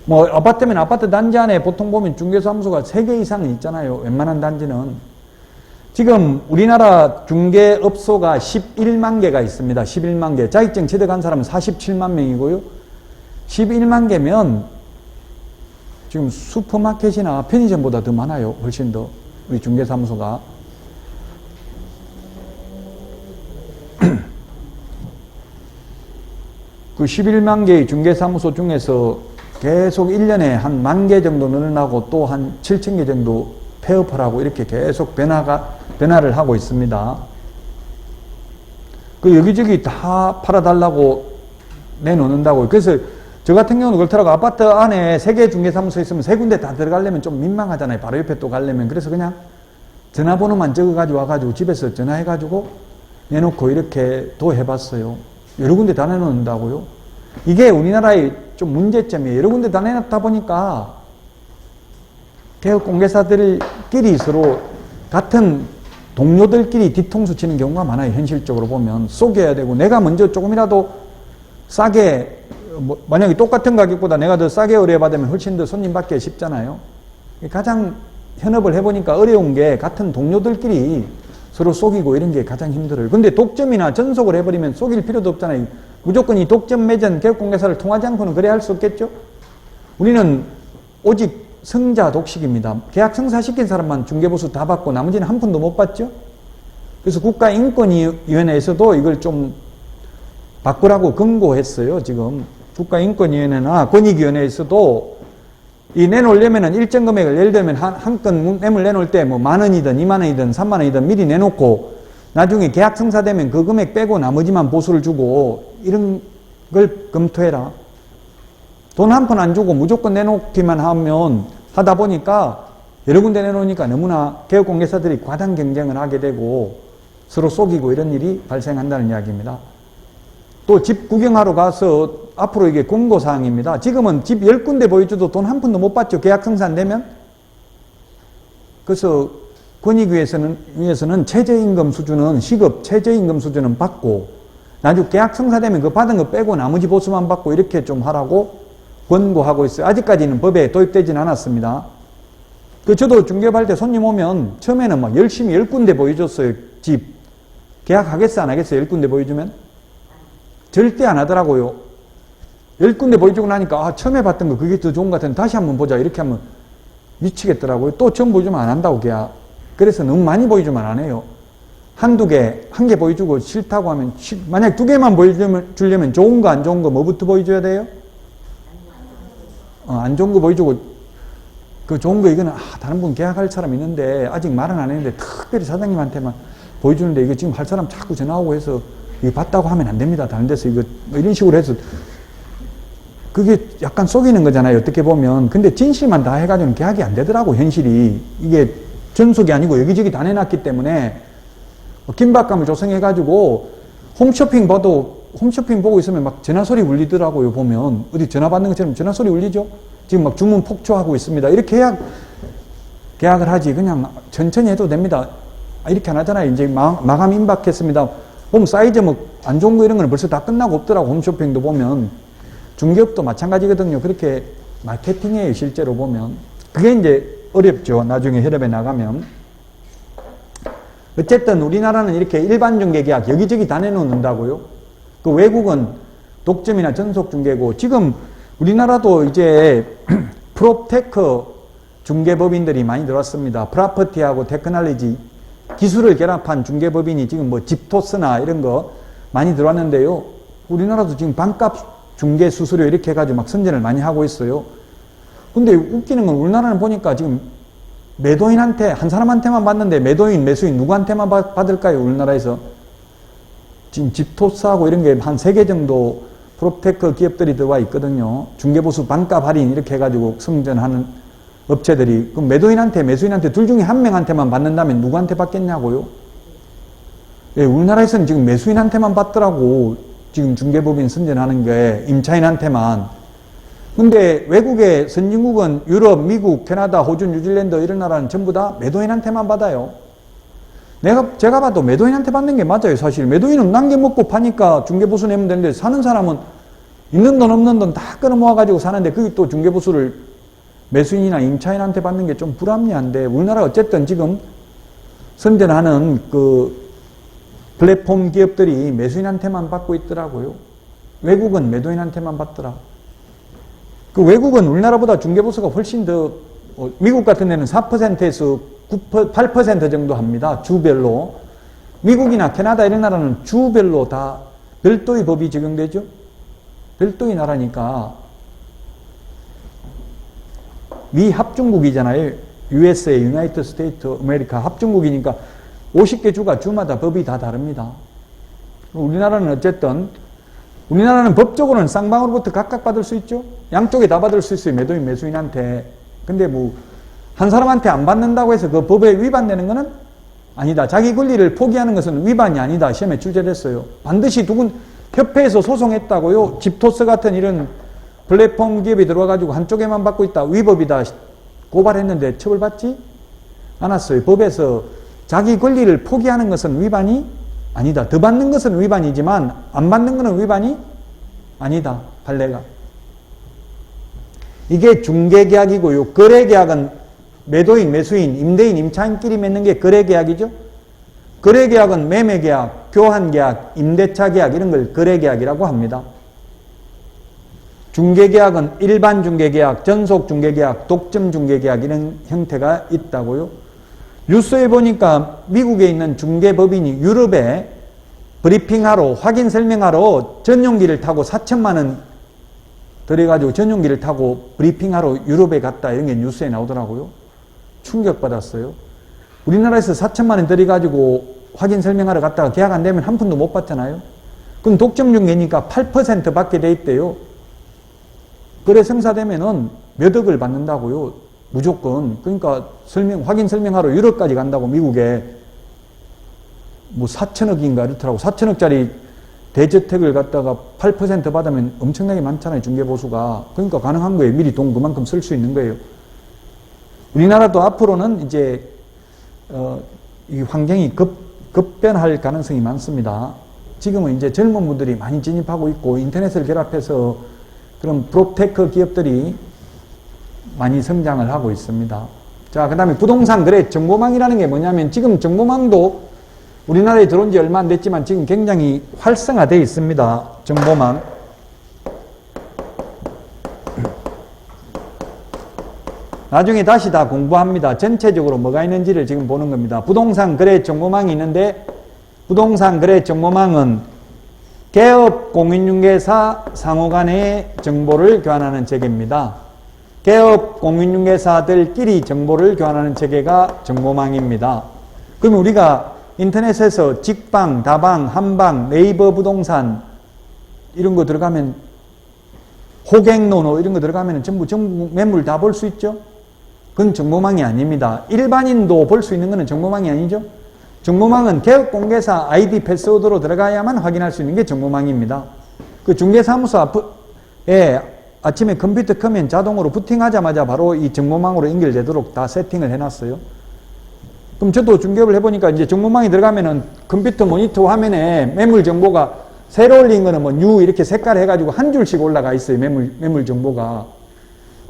뭐 아파트면 아파트 단지 안에 보통 보면 중개사무소가 3개 이상은 있잖아요. 웬만한 단지는. 지금 우리나라 중개업소가 11만 개가 있습니다. 11만 개. 자격증 취득한 사람은 47만 명이고요. 11만 개면 지금 슈퍼마켓이나 편의점보다 더 많아요. 훨씬 더. 우리 중개사무소가. 그 11만 개의 중개사무소 중에서 계속 1년에 한 10,000개 정도 늘어나고 또 한 7,000개 정도 폐업을 하고 이렇게 계속 변화를 하고 있습니다. 그 여기저기 다 팔아달라고 내놓는다고. 그래서 저 같은 경우는 그렇더라고. 아파트 안에 3개 중개사무소 있으면 3군데 다 들어가려면 좀 민망하잖아요. 바로 옆에 또 가려면. 그래서 그냥 전화번호만 적어가지고 와가지고 집에서 전화해가지고 내놓고 이렇게 도 해봤어요. 여러 군데 다 내놓는다고요. 이게 우리나라의 좀 문제점이에요. 여러 군데 다 내놨다 보니까 개업공개사들끼리 서로 같은 동료들끼리 뒤통수 치는 경우가 많아요. 현실적으로 보면. 속여야 되고 내가 먼저 조금이라도 싸게 만약에 똑같은 가격보다 내가 더 싸게 의뢰받으면 훨씬 더 손님 받기 쉽잖아요. 가장 현업을 해보니까 어려운 게 같은 동료들끼리 서로 속이고 이런 게 가장 힘들어요. 근데 독점이나 전속을 해버리면 속일 필요도 없잖아요. 무조건 이 독점 매전 개업공개사를 통하지 않고는 그래 할 수 없겠죠? 우리는 오직 성자 독식입니다. 계약 성사시킨 사람만 중개보수 다 받고 나머지는 한 푼도 못 받죠? 그래서 국가인권위원회에서도 이걸 좀 바꾸라고 권고했어요. 지금 국가인권위원회나 권익위원회에서도 이 내놓으려면은 일정 금액을 예를 들면 한 건 매물 내놓을 때 뭐 10,000원이든 20,000원이든 30,000원이든 미리 내놓고 나중에 계약 성사되면 그 금액 빼고 나머지만 보수를 주고 이런 걸 검토해라. 돈 한 푼 안 주고 무조건 내놓기만 하다 보니까 여러 군데 내놓으니까 너무나 개업공개사들이 과당 경쟁을 하게 되고 서로 속이고 이런 일이 발생한다는 이야기입니다. 또 집 구경하러 가서 앞으로 이게 권고사항입니다. 지금은 집 10군데 보여줘도 돈 한 푼도 못 받죠. 계약 성사 안 되면. 그래서 권익위에서는 최저임금 수준은 시급 최저임금 수준은 받고 나중에 계약 성사되면 그 받은 거 빼고 나머지 보수만 받고 이렇게 좀 하라고 권고하고 있어요. 아직까지는 법에 도입되진 않았습니다. 저도 중개할 때 손님 오면 처음에는 막 열심히 10군데 보여줬어요. 집. 계약하겠어 안 하겠어 10군데 보여주면? 절대 안 하더라고요. 10군데 보여주고 나니까 처음에 봤던 거 그게 더 좋은 것 같은데 다시 한번 보자 이렇게 하면 미치겠더라고요. 또 처음 보여주면 안 한다고 계약. 그래서 너무 많이 보여주면 안 해요. 한두 개, 한 개 보여주고 싫다고 하면, 만약 두 개만 보여주려면 좋은 거, 안 좋은 거 뭐부터 보여줘야 돼요? 안 좋은 거 보여주고, 그 좋은 거 이거는, 다른 분 계약할 사람 있는데, 아직 말은 안 했는데, 특별히 사장님한테만 보여주는데, 이거 지금 할 사람 자꾸 전화오고 해서, 이거 봤다고 하면 안 됩니다. 다른 데서 이거, 뭐 이런 식으로 해서, 그게 약간 속이는 거잖아요. 어떻게 보면. 근데 진실만 다 해가지고는 계약이 안 되더라고, 현실이. 이게 전속이 아니고 여기저기 다 내놨기 때문에, 긴박감을 조성해가지고, 홈쇼핑 보고 있으면 막 전화소리 울리더라고요, 보면. 어디 전화 받는 것처럼 전화소리 울리죠? 지금 막 주문 폭주하고 있습니다. 이렇게 계약을 하지. 그냥 천천히 해도 됩니다. 이렇게 안 하잖아요. 이제 마감 임박했습니다. 보면 사이즈 뭐 안 좋은 거 이런 거는 벌써 다 끝나고 없더라고, 홈쇼핑도 보면. 중개업도 마찬가지거든요. 그렇게 마케팅이에요, 실제로 보면. 그게 이제 어렵죠. 나중에 협업에 나가면. 어쨌든 우리나라는 이렇게 일반 중개계약 여기저기 다 내놓는다고요. 그 외국은 독점이나 전속 중개고, 지금 우리나라도 이제 프롭테크 중개법인들이 많이 들어왔습니다. 프라퍼티하고 테크놀로지 기술을 결합한 중개법인이 지금 뭐 집토스나 이런 거 많이 들어왔는데요. 우리나라도 지금 반값 중개 수수료 이렇게 해가지고 막 선전을 많이 하고 있어요. 근데 웃기는 건 우리나라는 보니까 지금 매도인한테, 한 사람한테만 받는데 매도인, 매수인 누구한테만 받을까요? 우리나라에서. 지금 집토스하고 이런 게 한 3개 정도 프롭테크 기업들이 들어와 있거든요. 중개보수 반값 할인 이렇게 해가지고 승전하는 업체들이. 그럼 매도인한테, 매수인한테 둘 중에 한 명한테만 받는다면 누구한테 받겠냐고요? 예, 우리나라에서는 지금 매수인한테만 받더라고. 지금 중개법인 선전하는 게 임차인한테만. 근데 외국의 선진국은 유럽, 미국, 캐나다, 호주, 뉴질랜드 이런 나라는 전부 다 매도인한테만 받아요. 제가 봐도 매도인한테 받는 게 맞아요, 사실. 매도인은 남겨먹고 파니까 중개보수 내면 되는데, 사는 사람은 있는 돈 없는 돈 다 끌어모아가지고 사는데, 그게 또 중개보수를 매수인이나 임차인한테 받는 게 좀 불합리한데, 우리나라 어쨌든 지금 선전하는 그 플랫폼 기업들이 매수인한테만 받고 있더라고요. 외국은 매도인한테만 받더라. 그 외국은 우리나라보다 중개보수가 훨씬 더, 미국 같은 데는 4%에서 8% 정도 합니다. 주별로. 미국이나 캐나다 이런 나라는 주별로 다 별도의 법이 적용되죠. 별도의 나라니까. 미 합중국이잖아요. USA, United States of America 합중국이니까 50개 주가 주마다 법이 다 다릅니다. 우리나라는 어쨌든 우리나라는 법적으로는 쌍방으로부터 각각 받을 수 있죠. 양쪽에 다 받을 수 있어요. 매도인, 매수인한테. 근데 뭐 한 사람한테 안 받는다고 해서 그 법에 위반되는 것은 아니다. 자기 권리를 포기하는 것은 위반이 아니다. 시험에 출제됐어요. 반드시 협회에서 소송했다고요. 집토스 같은 이런 플랫폼 기업이 들어와가지고 한쪽에만 받고 있다. 위법이다. 고발했는데 처벌받지 않았어요. 법에서 자기 권리를 포기하는 것은 위반이 아니다. 더 받는 것은 위반이지만 안 받는 것은 위반이 아니다. 판례가. 이게 중개계약이고요. 거래계약은 매도인, 매수인, 임대인, 임차인끼리 맺는 게 거래계약이죠. 거래계약은 매매계약, 교환계약, 임대차계약 이런 걸 거래계약이라고 합니다. 중개계약은 일반 중개계약, 전속 중개계약, 독점 중개계약 이런 형태가 있다고요. 뉴스에 보니까 미국에 있는 중개법인이 유럽에 브리핑하러, 확인 설명하러 전용기를 타고 4천만 원 들여가지고 전용기를 타고 브리핑하러 유럽에 갔다 이런 게 뉴스에 나오더라고요. 충격받았어요. 우리나라에서 4천만 원 들여가지고 확인 설명하러 갔다가 계약 안 되면 한 푼도 못 받잖아요. 그럼 독점 중개니까 8% 받게 돼 있대요. 거래 성사되면은 몇 억을 받는다고요. 무조건. 그러니까 확인 설명하러 유럽까지 간다고 미국에 뭐 4천억인가 이렇더라고. 4천억짜리 대저택을 갖다가 8% 받으면 엄청나게 많잖아요. 중개보수가. 그러니까 가능한 거예요. 미리 돈 그만큼 쓸 수 있는 거예요. 우리나라도 앞으로는 이제 이 환경이 급변할 가능성이 많습니다. 지금은 이제 젊은 분들이 많이 진입하고 있고 인터넷을 결합해서 그런 프롭테크 기업들이 많이 성장을 하고 있습니다. 자, 그 다음에 부동산 거래 정보망이라는 게 뭐냐면 지금 정보망도 우리나라에 들어온 지 얼마 안 됐지만 지금 굉장히 활성화되어 있습니다. 정보망. 나중에 다시 다 공부합니다. 전체적으로 뭐가 있는지를 지금 보는 겁니다. 부동산 거래 정보망이 있는데 부동산 거래 정보망은 개업 공인중개사 상호 간의 정보를 교환하는 체계입니다. 개업 공인중개사들끼리 정보를 교환하는 체계가 정보망입니다. 그럼 우리가 인터넷에서 직방, 다방, 한방, 네이버 부동산 이런 거 들어가면 호갱노노 이런 거 들어가면 전부 매물 다 볼 수 있죠? 그건 정보망이 아닙니다. 일반인도 볼 수 있는 것은 정보망이 아니죠? 정보망은 개업공개사 아이디 패스워드로 들어가야만 확인할 수 있는 게 정보망입니다. 그 중개사무소 앞에 아침에 컴퓨터 켜면 자동으로 부팅하자마자 바로 이 정보망으로 연결되도록 다 세팅을 해놨어요. 그럼 저도 중개업을 해보니까 이제 정보망이 들어가면은 컴퓨터 모니터 화면에 매물 정보가 새로 올린 거는 뭐 뉴 이렇게 색깔 해가지고 한 줄씩 올라가 있어요. 매물 정보가.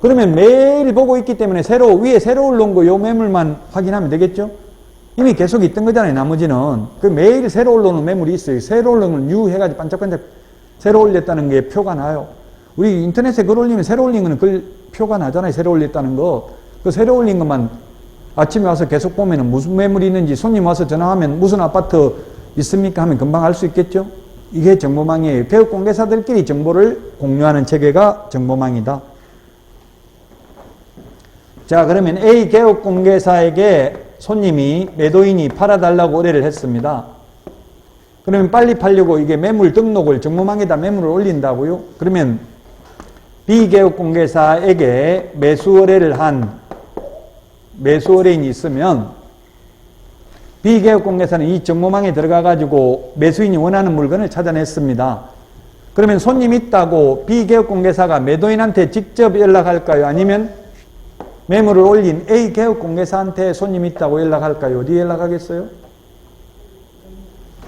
그러면 매일 보고 있기 때문에 위에 새로 올라온 거 요 매물만 확인하면 되겠죠? 이미 계속 있던 거잖아요. 나머지는. 그 매일 새로 올라오는 매물이 있어요. 새로 올라오는 걸 뉴 해가지고 반짝반짝 새로 올렸다는 게 표가 나요. 우리 인터넷에 글 올리면 새로 올린 거는 글 표가 나잖아요. 새로 올렸다는 거. 그 새로 올린 것만 아침에 와서 계속 보면은 무슨 매물이 있는지 손님 와서 전화하면 무슨 아파트 있습니까? 하면 금방 알 수 있겠죠? 이게 정보망이에요. 개업공개사들끼리 정보를 공유하는 체계가 정보망이다. 자, 그러면 A 개업공개사에게 손님이 매도인이 팔아달라고 의뢰를 했습니다. 그러면 빨리 팔려고 이게 매물 등록을 정보망에다 매물을 올린다고요? 그러면 B 개업공개사에게 매수 의뢰를 한 매수 의뢰인이 있으면 B 개업공개사는 이 정보망에 들어가 가지고 매수인이 원하는 물건을 찾아냈습니다. 그러면 손님 있다고 B 개업공개사가 매도인한테 직접 연락할까요? 아니면 매물을 올린 A 개업공개사한테 손님 있다고 연락할까요? 어디 연락하겠어요?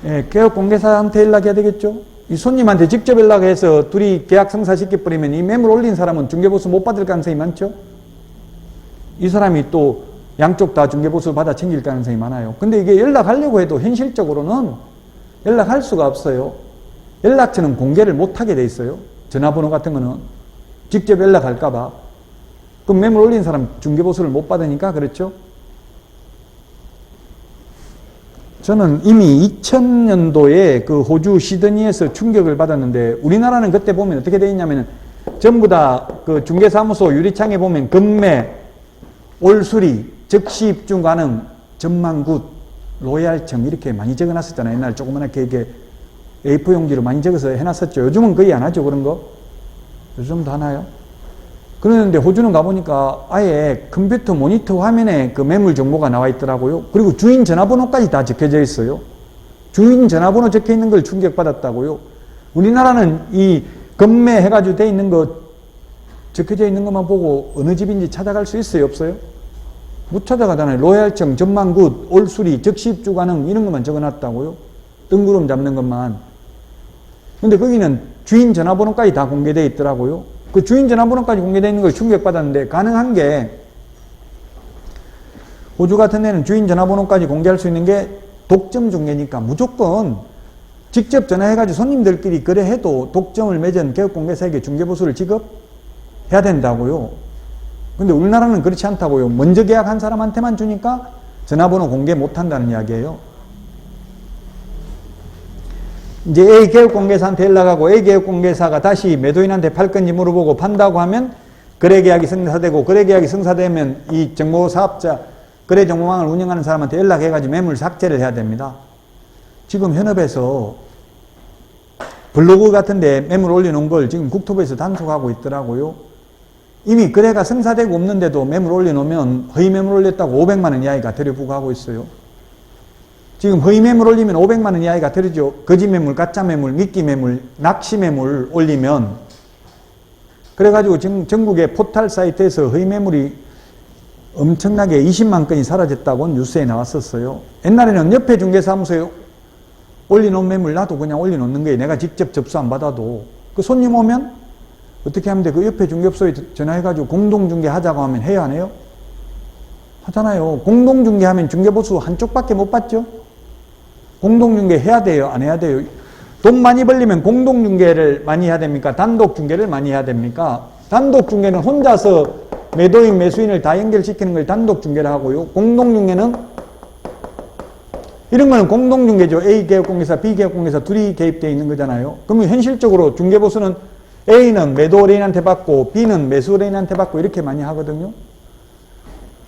예, 개업공개사한테 연락해야 되겠죠? 이 손님한테 직접 연락해서 둘이 계약 성사시켜버리면 이 매물 올린 사람은 중개보수 못 받을 가능성이 많죠? 이 사람이 또 양쪽 다 중개보수 받아 챙길 가능성이 많아요. 근데 이게 연락하려고 해도 현실적으로는 연락할 수가 없어요. 연락처는 공개를 못하게 돼 있어요. 전화번호 같은 거는. 직접 연락할까봐. 그럼 매물 올린 사람 중개보수를 못 받으니까 그렇죠? 저는 이미 2000년도에 그 호주 시드니에서 충격을 받았는데 우리나라는 그때 보면 어떻게 되어 있냐면 전부 다 그 중개사무소 유리창에 보면 금매, 올수리, 즉시 입주 가능, 전망굿, 로얄청 이렇게 많이 적어놨었잖아요. 옛날 조그맣게 이렇게 A4 용지로 많이 적어서 해놨었죠. 요즘은 거의 안 하죠. 그런 거. 요즘도 하나요? 그러는데 호주는 가보니까 아예 컴퓨터 모니터 화면에 그 매물 정보가 나와 있더라고요. 그리고 주인 전화번호까지 다 적혀져 있어요. 주인 전화번호 적혀 있는 걸 충격받았다고요. 우리나라는 이 금매 해가지고 돼 있는 거 적혀져 있는 것만 보고 어느 집인지 찾아갈 수 있어요? 없어요? 못 찾아가잖아요. 로얄청, 전망굿, 올수리, 즉시 입주 가능 이런 것만 적어놨다고요. 뜬구름 잡는 것만. 근데 거기는 주인 전화번호까지 다 공개되어 있더라고요. 그 주인 전화번호까지 공개되어 있는 걸 충격받았는데 가능한 게 호주 같은 데는 주인 전화번호까지 공개할 수 있는 게 독점 중개니까 무조건 직접 전화해가지고 손님들끼리 거래해도 독점을 맺은 개업공개사에게 중개보수를 지급해야 된다고요. 근데 우리나라는 그렇지 않다고요. 먼저 계약한 사람한테만 주니까 전화번호 공개 못한다는 이야기예요. 이제 A 개업공개사한테 연락하고 A 개업공개사가 다시 매도인한테 팔 건지 물어보고 판다고 하면 거래계약이 성사되고 거래계약이 성사되면 이 정보사업자 거래정보망을 운영하는 사람한테 연락해가지고 매물 삭제를 해야 됩니다. 지금 현업에서 블로그 같은데 매물 올려놓은 걸 지금 국토부에서 단속하고 있더라고요. 이미 거래가 성사되고 없는데도 매물 올려놓으면 허위 매물 올렸다고 500만 원 이하가 들여부고 하고 있어요. 지금 허위 매물 올리면 500만 원 이하가 들이죠. 거짓 매물, 가짜 매물, 미끼 매물, 낚시 매물 올리면 그래가지고 지금 전국의 포털 사이트에서 허위 매물이 엄청나게 20만 건이 사라졌다고 뉴스에 나왔었어요. 옛날에는 옆에 중개사무소에 올려놓은 매물 나도 그냥 올려놓는 거예요. 내가 직접 접수 안 받아도. 그 손님 오면 어떻게 하면 돼? 그 옆에 중개업소에 전화해가지고 공동중개 하자고 하면 해요, 안 해요? 하잖아요. 공동중개하면 중개보수 한쪽밖에 못 받죠? 공동중개 해야 돼요? 안 해야 돼요? 돈 많이 벌리면 공동중개를 많이 해야 됩니까? 단독중개를 많이 해야 됩니까? 단독중개는 혼자서 매도인, 매수인을 다 연결시키는 걸 단독중개를 하고요. 공동중개는 이런 거는 공동중개죠. A 개업공개사, B 개업공개사 둘이 개입되어 있는 거잖아요. 그러면 현실적으로 중개보수는 A는 매도 의뢰인한테 받고 B는 매수 의뢰인한테 받고 이렇게 많이 하거든요.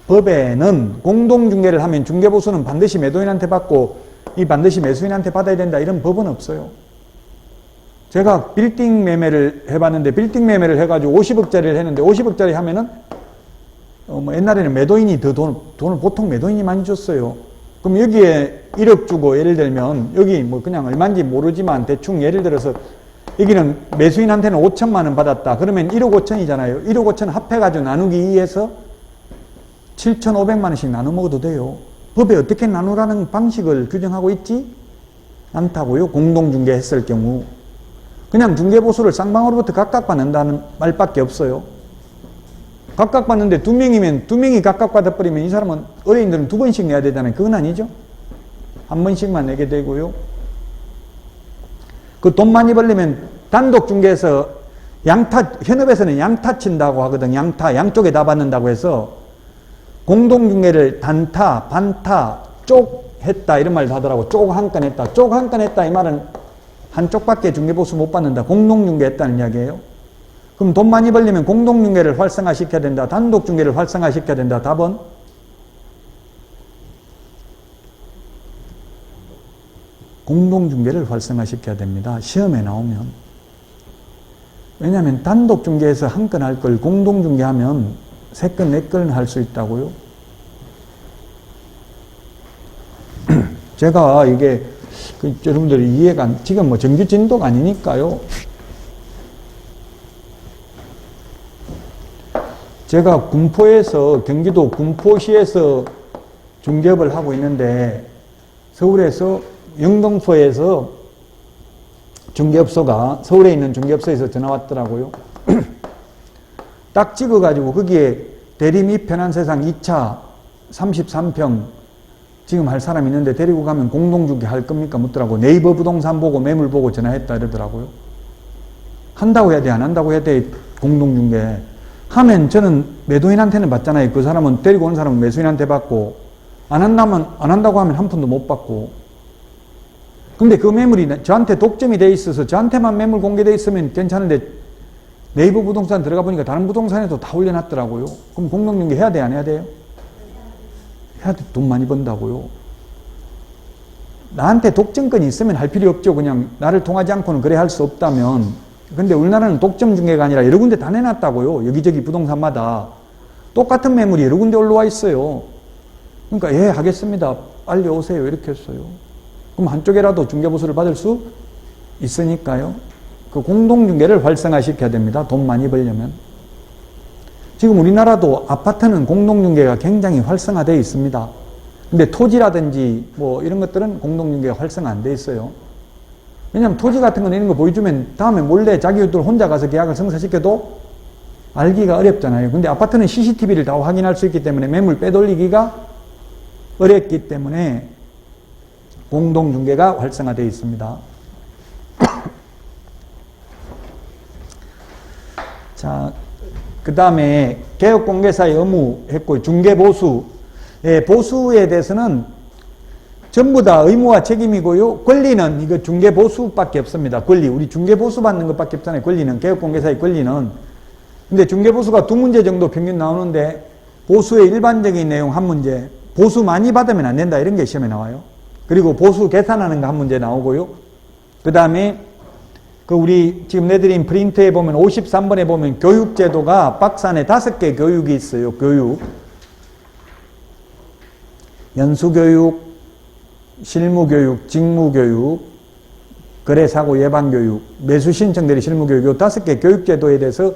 법에는 공동중개를 하면 중개보수는 반드시 매도인한테 받고 이 반드시 매수인한테 받아야 된다 이런 법은 없어요. 제가 빌딩 매매를 해봤는데 빌딩 매매를 해가지고 50억짜리를 했는데 50억짜리 하면은 옛날에는 매도인이 더 돈을 보통 매도인이 많이 줬어요. 그럼 여기에 1억 주고 예를 들면 여기 뭐 그냥 얼마인지 모르지만 대충 예를 들어서 여기는 매수인한테는 5천만 원 받았다. 그러면 1억 5천이잖아요. 1억 5천 합해가지고 나누기 2해서 7,500만 원씩 나눠 먹어도 돼요. 법에 어떻게 나누라는 방식을 규정하고 있지 않다고요. 공동중개 했을 경우. 그냥 중개보수를 쌍방으로부터 각각 받는다는 말밖에 없어요. 각각 받는데 2명이면 2명이 각각 받아버리면 이 사람은 의뢰인들은 2번씩 내야 되잖아요. 그건 아니죠. 한 번씩만 내게 되고요. 그 돈 많이 벌려면 단독 중개에서 현업에서는 양타 친다고 하거든. 양쪽에 다 받는다고 해서 공동중개를 단타, 반타, 쪽 했다 이런 말도 하더라고. 쪽 한 건 했다. 쪽 한 건 했다 이 말은 한쪽밖에 중개보수 못 받는다. 공동중개 했다는 이야기예요. 그럼 돈 많이 벌려면 공동중개를 활성화시켜야 된다. 단독중개를 활성화시켜야 된다. 답은? 공동중개를 활성화시켜야 됩니다. 시험에 나오면. 왜냐하면 단독중개에서 한 건 할 걸 공동중개하면 3건, 4건 할 수 있다고요. 제가 이게 여러분들이 이해가 지금 뭐 정규 진도가 아니니까요. 제가 군포에서 경기도 군포시에서 중개업을 하고 있는데 서울에서 영등포에서 중개업소가 서울에 있는 중개업소에서 전화 왔더라고요. 딱 찍어가지고 거기에 대림 이 편한 세상 2차 33평 지금 할 사람 있는데 데리고 가면 공동중개 할 겁니까? 묻더라고. 네이버 부동산 보고 매물 보고 전화했다 이러더라고요. 한다고 해야 돼? 안 한다고 해야 돼? 공동중개. 하면 저는 매도인한테는 받잖아요. 그 사람은 데리고 온 사람은 매수인한테 받고 안 한다고 하면 한 푼도 못 받고. 근데 그 매물이 저한테 독점이 돼 있어서 저한테만 매물 공개돼 있으면 괜찮은데 네이버 부동산 들어가 보니까 다른 부동산에도 다 올려놨더라고요. 그럼 공동중개 해야 돼? 안 해야 돼요? 해야 돼. 돈 많이 번다고요. 나한테 독점권이 있으면 할 필요 없죠. 그냥 나를 통하지 않고는 그래 할 수 없다면. 근데 우리나라는 독점 중개가 아니라 여러 군데 다 내놨다고요. 여기저기 부동산마다. 똑같은 매물이 여러 군데 올라와 있어요. 그러니까 예 하겠습니다. 빨리 오세요. 이렇게 했어요. 그럼 한쪽에라도 중개보수를 받을 수 있으니까요. 그 공동중개를 활성화시켜야 됩니다. 돈 많이 벌려면. 지금 우리나라도 아파트는 공동중개가 굉장히 활성화되어 있습니다. 근데 토지라든지 뭐 이런 것들은 공동중개가 활성화 안 돼 있어요. 왜냐하면 토지 같은 건 이런 거 보여주면 다음에 몰래 자기들 혼자 가서 계약을 성사시켜도 알기가 어렵잖아요. 근데 아파트는 CCTV를 다 확인할 수 있기 때문에 매물 빼돌리기가 어렵기 때문에 공동중개가 활성화되어 있습니다. 자, 그 다음에 개업공개사의 의무 했고 중개보수. 예, 보수에 대해서는 전부 다 의무와 책임이고요. 권리는 이거 중개보수밖에 없습니다. 권리. 우리 중개보수 받는 것밖에 없잖아요. 권리는. 개업공개사의 권리는. 근데 중개보수가 2문제 정도 평균 나오는데 보수의 일반적인 내용 1문제. 보수 많이 받으면 안 된다. 이런 게 시험에 나와요. 그리고 보수 계산하는 거 1문제 나오고요. 그 다음에 우리 지금 내드린 프린트에 보면 53번에 보면 교육제도가 박스 안에 5개 교육이 있어요. 교육. 연수교육, 실무교육, 직무교육, 거래사고 예방교육, 매수신청대리 실무교육, 요 5개 교육제도에 대해서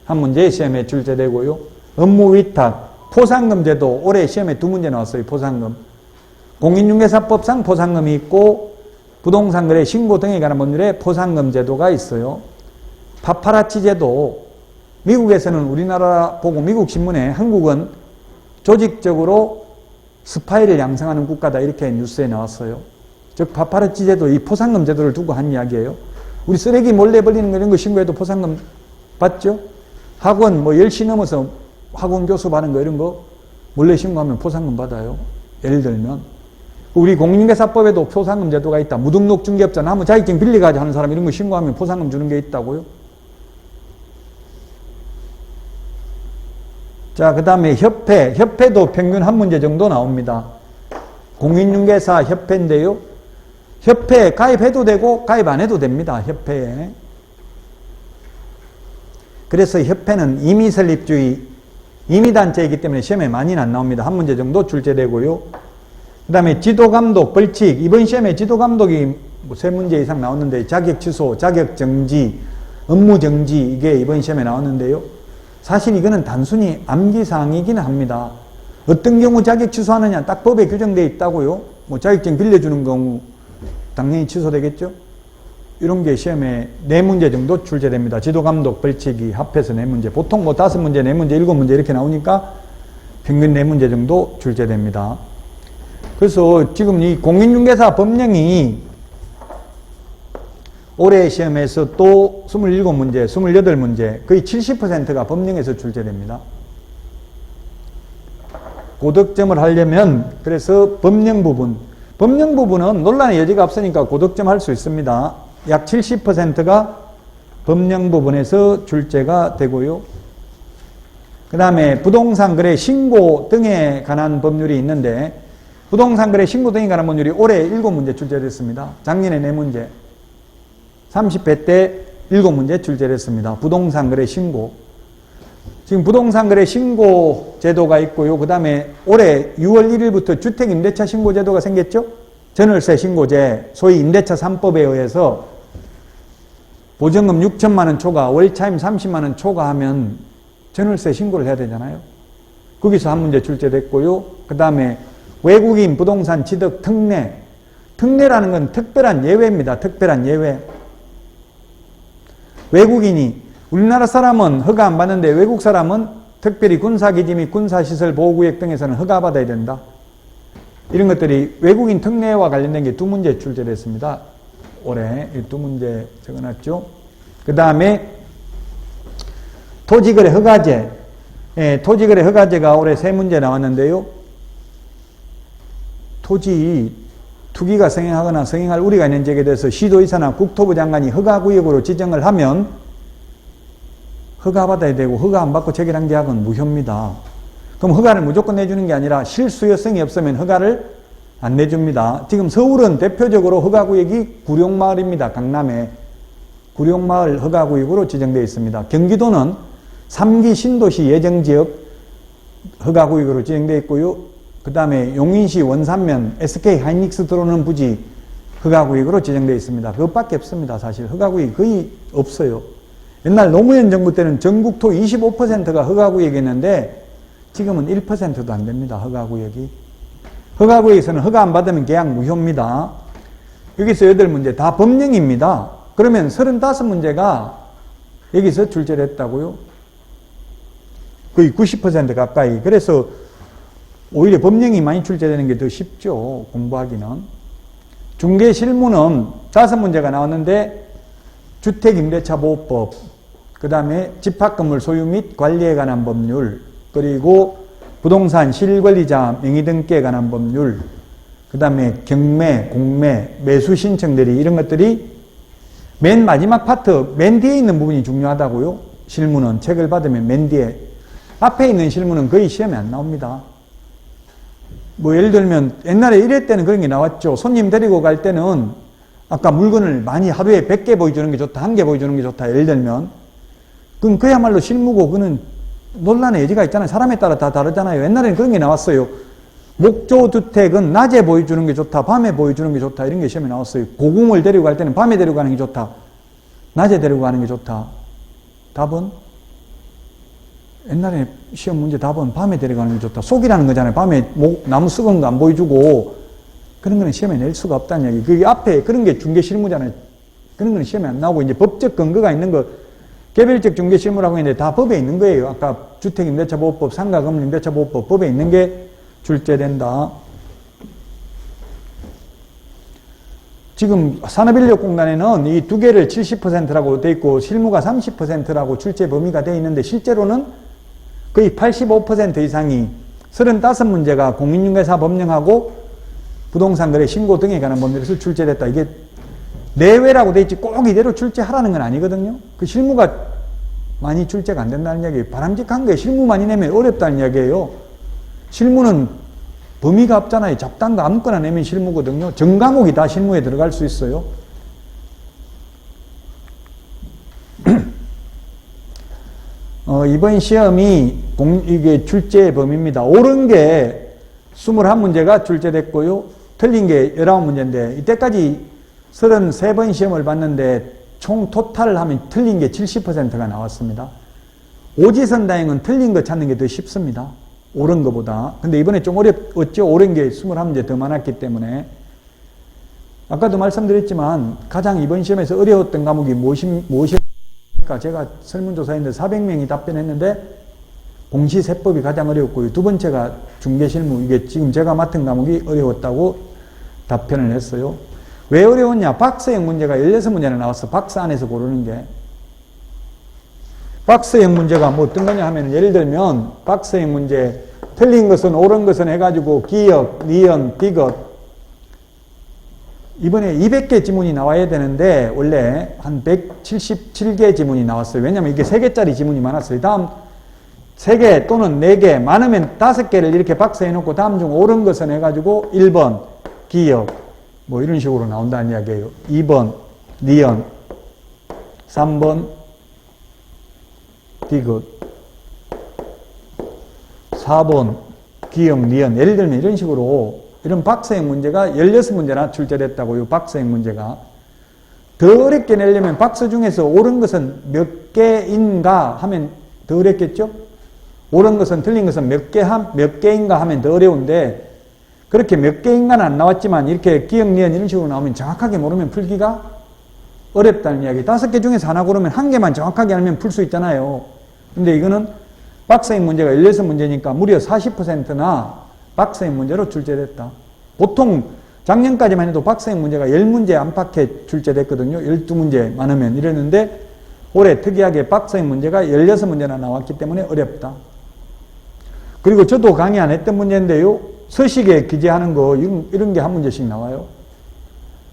한 문제 시험에 출제되고요. 업무위탁, 포상금제도 올해 시험에 2문제 나왔어요. 포상금. 공인중개사법상 포상금이 있고 부동산거래 신고 등에 관한 법률에 포상금 제도가 있어요. 파파라치 제도. 미국에서는 우리나라 보고 미국 신문에 한국은 조직적으로 스파이를 양성하는 국가다 이렇게 뉴스에 나왔어요. 즉 파파라치 제도, 이 포상금 제도를 두고 한 이야기예요. 우리 쓰레기 몰래 버리는 거 이런 거 신고해도 포상금 받죠? 학원 뭐 10시 넘어서 학원 교수 받은 거 이런 거 몰래 신고하면 포상금 받아요. 예를 들면 우리 공인중개사법에도 포상금 제도가 있다. 무등록 중개업자 나무 자격증 빌려가지고 하는 사람 이런 거 신고하면 포상금 주는 게 있다고요. 자, 그 다음에 협회도 평균 한 문제 정도 나옵니다. 공인중개사 협회인데요. 협회에 가입해도 되고 가입 안 해도 됩니다. 협회에. 그래서 협회는 임의설립주의, 임의단체이기 때문에 시험에 많이는 안 나옵니다. 한 문제 정도 출제되고요. 그 다음에 지도감독, 벌칙. 이번 시험에 지도감독이 3문제 이상 나왔는데 자격 취소, 자격 정지, 업무 정지 이게 이번 시험에 나왔는데요. 사실 이거는 단순히 암기사항이긴 합니다. 어떤 경우 자격 취소하느냐 딱 법에 규정되어 있다고요. 뭐 자격증 빌려주는 경우 당연히 취소되겠죠. 이런 게 시험에 4문제 정도 출제됩니다. 지도감독, 벌칙이 합해서 4문제. 보통 뭐 5문제, 4문제, 7문제 이렇게 나오니까 평균 4문제 정도 출제됩니다. 그래서 지금 이 공인중개사 법령이 올해 시험에서 또 27문제, 28문제, 거의 70%가 법령에서 출제됩니다. 고득점을 하려면 그래서 법령 부분은 논란의 여지가 없으니까 고득점 할 수 있습니다. 약 70%가 법령 부분에서 출제가 되고요. 그 다음에 부동산 거래 신고 등에 관한 법률이 있는데 부동산 거래 신고 등에 관한 법률이 올해 7문제 출제됐습니다. 작년에 4문제. 30회 때 7문제 출제됐습니다. 부동산 거래 신고. 지금 부동산 거래 신고 제도가 있고요. 그 다음에 올해 6월 1일부터 주택 임대차 신고 제도가 생겼죠. 전월세 신고제, 소위 임대차 3법에 의해서 보증금 6천만 원 초과, 월차임 30만 원 초과하면 전월세 신고를 해야 되잖아요. 거기서 한 문제 출제됐고요. 그 다음에 외국인 부동산 취득 특례. 특례라는 건 특별한 예외입니다. 특별한 예외. 외국인이 우리나라 사람은 허가 안 받는데 외국 사람은 특별히 군사기지 및 군사시설 보호구역 등에서는 허가 받아야 된다. 이런 것들이 외국인 특례와 관련된 게 2문제 출제됐습니다. 올해 이 2문제 적어놨죠. 그 다음에 토지거래 허가제. 토지거래 허가제가 올해 3문제 나왔는데요. 토지 투기가 성행하거나 성행할 우려가 있는 지역에 대해서 시도의사나 국토부 장관이 허가구역으로 지정을 하면 허가받아야 되고 허가 안 받고 체결한 계약은 무효입니다. 그럼 허가를 무조건 내주는 게 아니라 실수요성이 없으면 허가를 안 내줍니다. 지금 서울은 대표적으로 허가구역이 구룡마을입니다. 강남에 구룡마을 허가구역으로 지정되어 있습니다. 경기도는 3기 신도시 예정지역 허가구역으로 지정되어 있고요. 그 다음에 용인시 원산면 SK 하이닉스 들어오는 부지 허가구역으로 지정되어 있습니다. 그것밖에 없습니다. 사실 허가구역이 거의 없어요. 옛날 노무현 정부 때는 전국토 25%가 허가구역이었는데 지금은 1%도 안 됩니다. 허가구역이. 허가구역에서는 허가 안 받으면 계약 무효입니다. 여기서 8문제 다 법령입니다. 그러면 35문제가 여기서 출제됐다고요? 거의 90% 가까이. 그래서 오히려 법령이 많이 출제되는 게 더 쉽죠. 공부하기는. 중개실무는 5문제가 나왔는데 주택임대차보호법, 그 다음에 집합건물 소유 및 관리에 관한 법률, 그리고 부동산 실권리자 명의등기에 관한 법률, 그 다음에 경매, 공매, 매수 신청들이 이런 것들이 맨 마지막 파트, 맨 뒤에 있는 부분이 중요하다고요. 실무는 책을 받으면 맨 뒤에. 앞에 있는 실무는 거의 시험에 안 나옵니다. 뭐 예를 들면 옛날에 1회 때는 그런 게 나왔죠. 손님 데리고 갈 때는 아까 물건을 많이 하루에 100개 보여주는 게 좋다, 1개 보여주는 게 좋다, 예를 들면. 그럼 그야말로 실무고, 그는 논란의 여지가 있잖아요. 사람에 따라 다 다르잖아요. 옛날에는 그런 게 나왔어요. 목조주택은 낮에 보여주는 게 좋다, 밤에 보여주는 게 좋다, 이런 게 시험에 나왔어요. 고궁을 데리고 갈 때는 밤에 데리고 가는 게 좋다, 낮에 데리고 가는 게 좋다. 답은? 옛날에 시험 문제 답은 밤에 데려가는 게 좋다. 속이라는 거잖아요. 밤에 나무 썩은 거 안 보여주고. 그런 거는 시험에 낼 수가 없다는 얘기. 그게 앞에 그런 게 중개실무잖아요. 그런 거는 시험에 안 나오고, 이제 법적 근거가 있는 거, 개별적 중개실무라고 했는데 다 법에 있는 거예요. 아까 주택임대차보호법, 상가건물임대차보호법 법에 있는 게 출제된다. 지금 산업인력공단에는 이 2개를 70%라고 돼 있고 실무가 30%라고 출제 범위가 돼 있는데 실제로는 거의 85% 이상이 35문제가 공인중개사 법령하고 부동산 거래 신고 등에 관한 법률에서 출제됐다. 이게 내외라고 돼 있지 꼭 이대로 출제하라는 건 아니거든요. 그 실무가 많이 출제가 안 된다는 이야기예요. 바람직한 거예요. 실무 많이 내면 어렵다는 이야기예요. 실무는 범위가 없잖아요. 잡다한 거 아무거나 내면 실무거든요. 전 과목이 다 실무에 들어갈 수 있어요. 이번 시험이 이게 출제 범위입니다. 옳은 게 21문제가 출제됐고요. 틀린 게 19문제인데 이때까지 33번 시험을 봤는데 총 토탈을 하면 틀린 게 70%가 나왔습니다. 오지선다행은 틀린 거 찾는 게 더 쉽습니다. 옳은 거보다. 근데 이번에 좀 어렵죠. 옳은 게 21문제 더 많았기 때문에. 아까도 말씀드렸지만 가장 이번 시험에서 어려웠던 과목이 무엇입니까? 제가 설문조사했는데 400명이 답변했는데 공시세법이 가장 어려웠고요. 두 번째가 중개실무. 이게 지금 제가 맡은 과목이 어려웠다고 답변을 했어요. 왜 어려웠냐? 박스형 문제가 16문제나 나왔어. 박스 안에서 고르는 게. 박스형 문제가 뭐 어떤 거냐 하면 예를 들면 박스형 문제 틀린 것은 옳은 것은 해가지고 기역, 니은, 디귿 이번에 200개 지문이 나와야 되는데 원래 한 177개 지문이 나왔어요. 왜냐면 이게 3개짜리 지문이 많았어요. 다음 3개 또는 4개 많으면 5개를 이렇게 박스해 놓고 다음 중 옳은 것은 해가지고 1번 기역 뭐 이런 식으로 나온다는 이야기예요. 2번 니은 3번 디귿 4번 기역 니은 예를 들면 이런 식으로 이런 박스형 문제가 16문제나 출제됐다고요. 박스형 문제가 더 어렵게 내려면 박스 중에서 옳은 것은 몇 개인가 하면 더 어렵겠죠? 옳은 것은 틀린 것은 몇 개인가 하면 더 어려운데 그렇게 몇 개인가는 안 나왔지만 이렇게 기역 니은 이런 식으로 나오면 정확하게 모르면 풀기가 어렵다는 이야기. 5개 중에서 하나 고르면 1개만 정확하게 알면 풀 수 있잖아요. 근데 이거는 박스형 문제가 16문제니까 무려 40%나 박스형 문제로 출제됐다. 보통 작년까지만 해도 박스형 문제가 10문제 안팎에 출제됐거든요. 12문제 많으면 이랬는데 올해 특이하게 박스형 문제가 16문제나 나왔기 때문에 어렵다. 그리고 저도 강의 안 했던 문제인데요. 서식에 기재하는 거 이런 게 한 문제씩 나와요.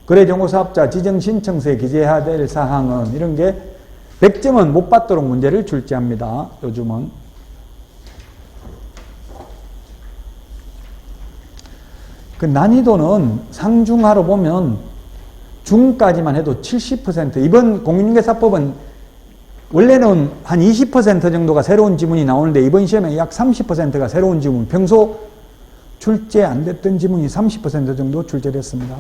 거래정보사업자 지정신청서에 기재해야 될 사항은 이런 게 100점은 못 받도록 문제를 출제합니다. 요즘은. 그 난이도는 상중하로 보면 중까지만 해도 70% 이번 공인중개사법은 원래는 한 20% 정도가 새로운 지문이 나오는데 이번 시험에 약 30%가 새로운 지문 평소 출제 안 됐던 지문이 30% 정도 출제됐습니다.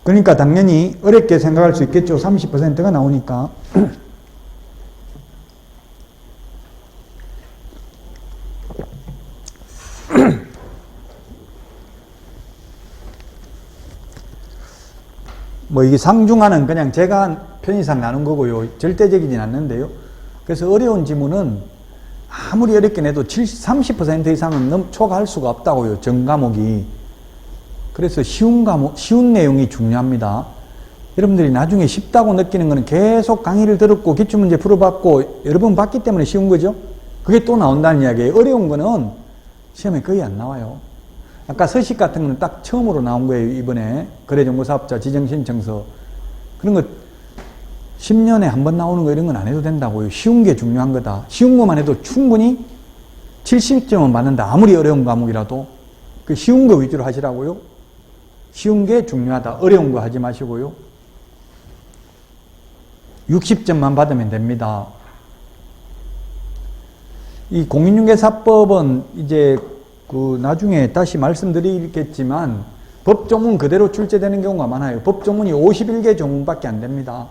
그러니까 당연히 어렵게 생각할 수 있겠죠. 30%가 나오니까. 뭐 이게 상중하는 그냥 제가 편의상 나눈 거고요. 절대적이진 않는데요. 그래서 어려운 지문은 아무리 어렵게 내도 30% 이상은 초과할 수가 없다고요. 전 과목이. 그래서 쉬운 내용이 중요합니다. 여러분들이 나중에 쉽다고 느끼는 거는 계속 강의를 들었고 기출문제 풀어봤고 여러 번 봤기 때문에 쉬운 거죠. 그게 또 나온다는 이야기예요. 어려운 거는 시험에 거의 안 나와요. 아까 서식 같은 거는 딱 처음으로 나온 거예요. 이번에 거래정보사업자 지정신청서 그런 거 10년에 한 번 나오는 거 이런 건 안 해도 된다고요. 쉬운 게 중요한 거다. 쉬운 것만 해도 충분히 70점은 받는다. 아무리 어려운 과목이라도 그 쉬운 거 위주로 하시라고요. 쉬운 게 중요하다. 어려운 거 하지 마시고요. 60점만 받으면 됩니다. 이 공인중개사법은 이제 그 나중에 다시 말씀드리겠지만 법조문 그대로 출제되는 경우가 많아요. 법조문이 51개 조문밖에 안 됩니다.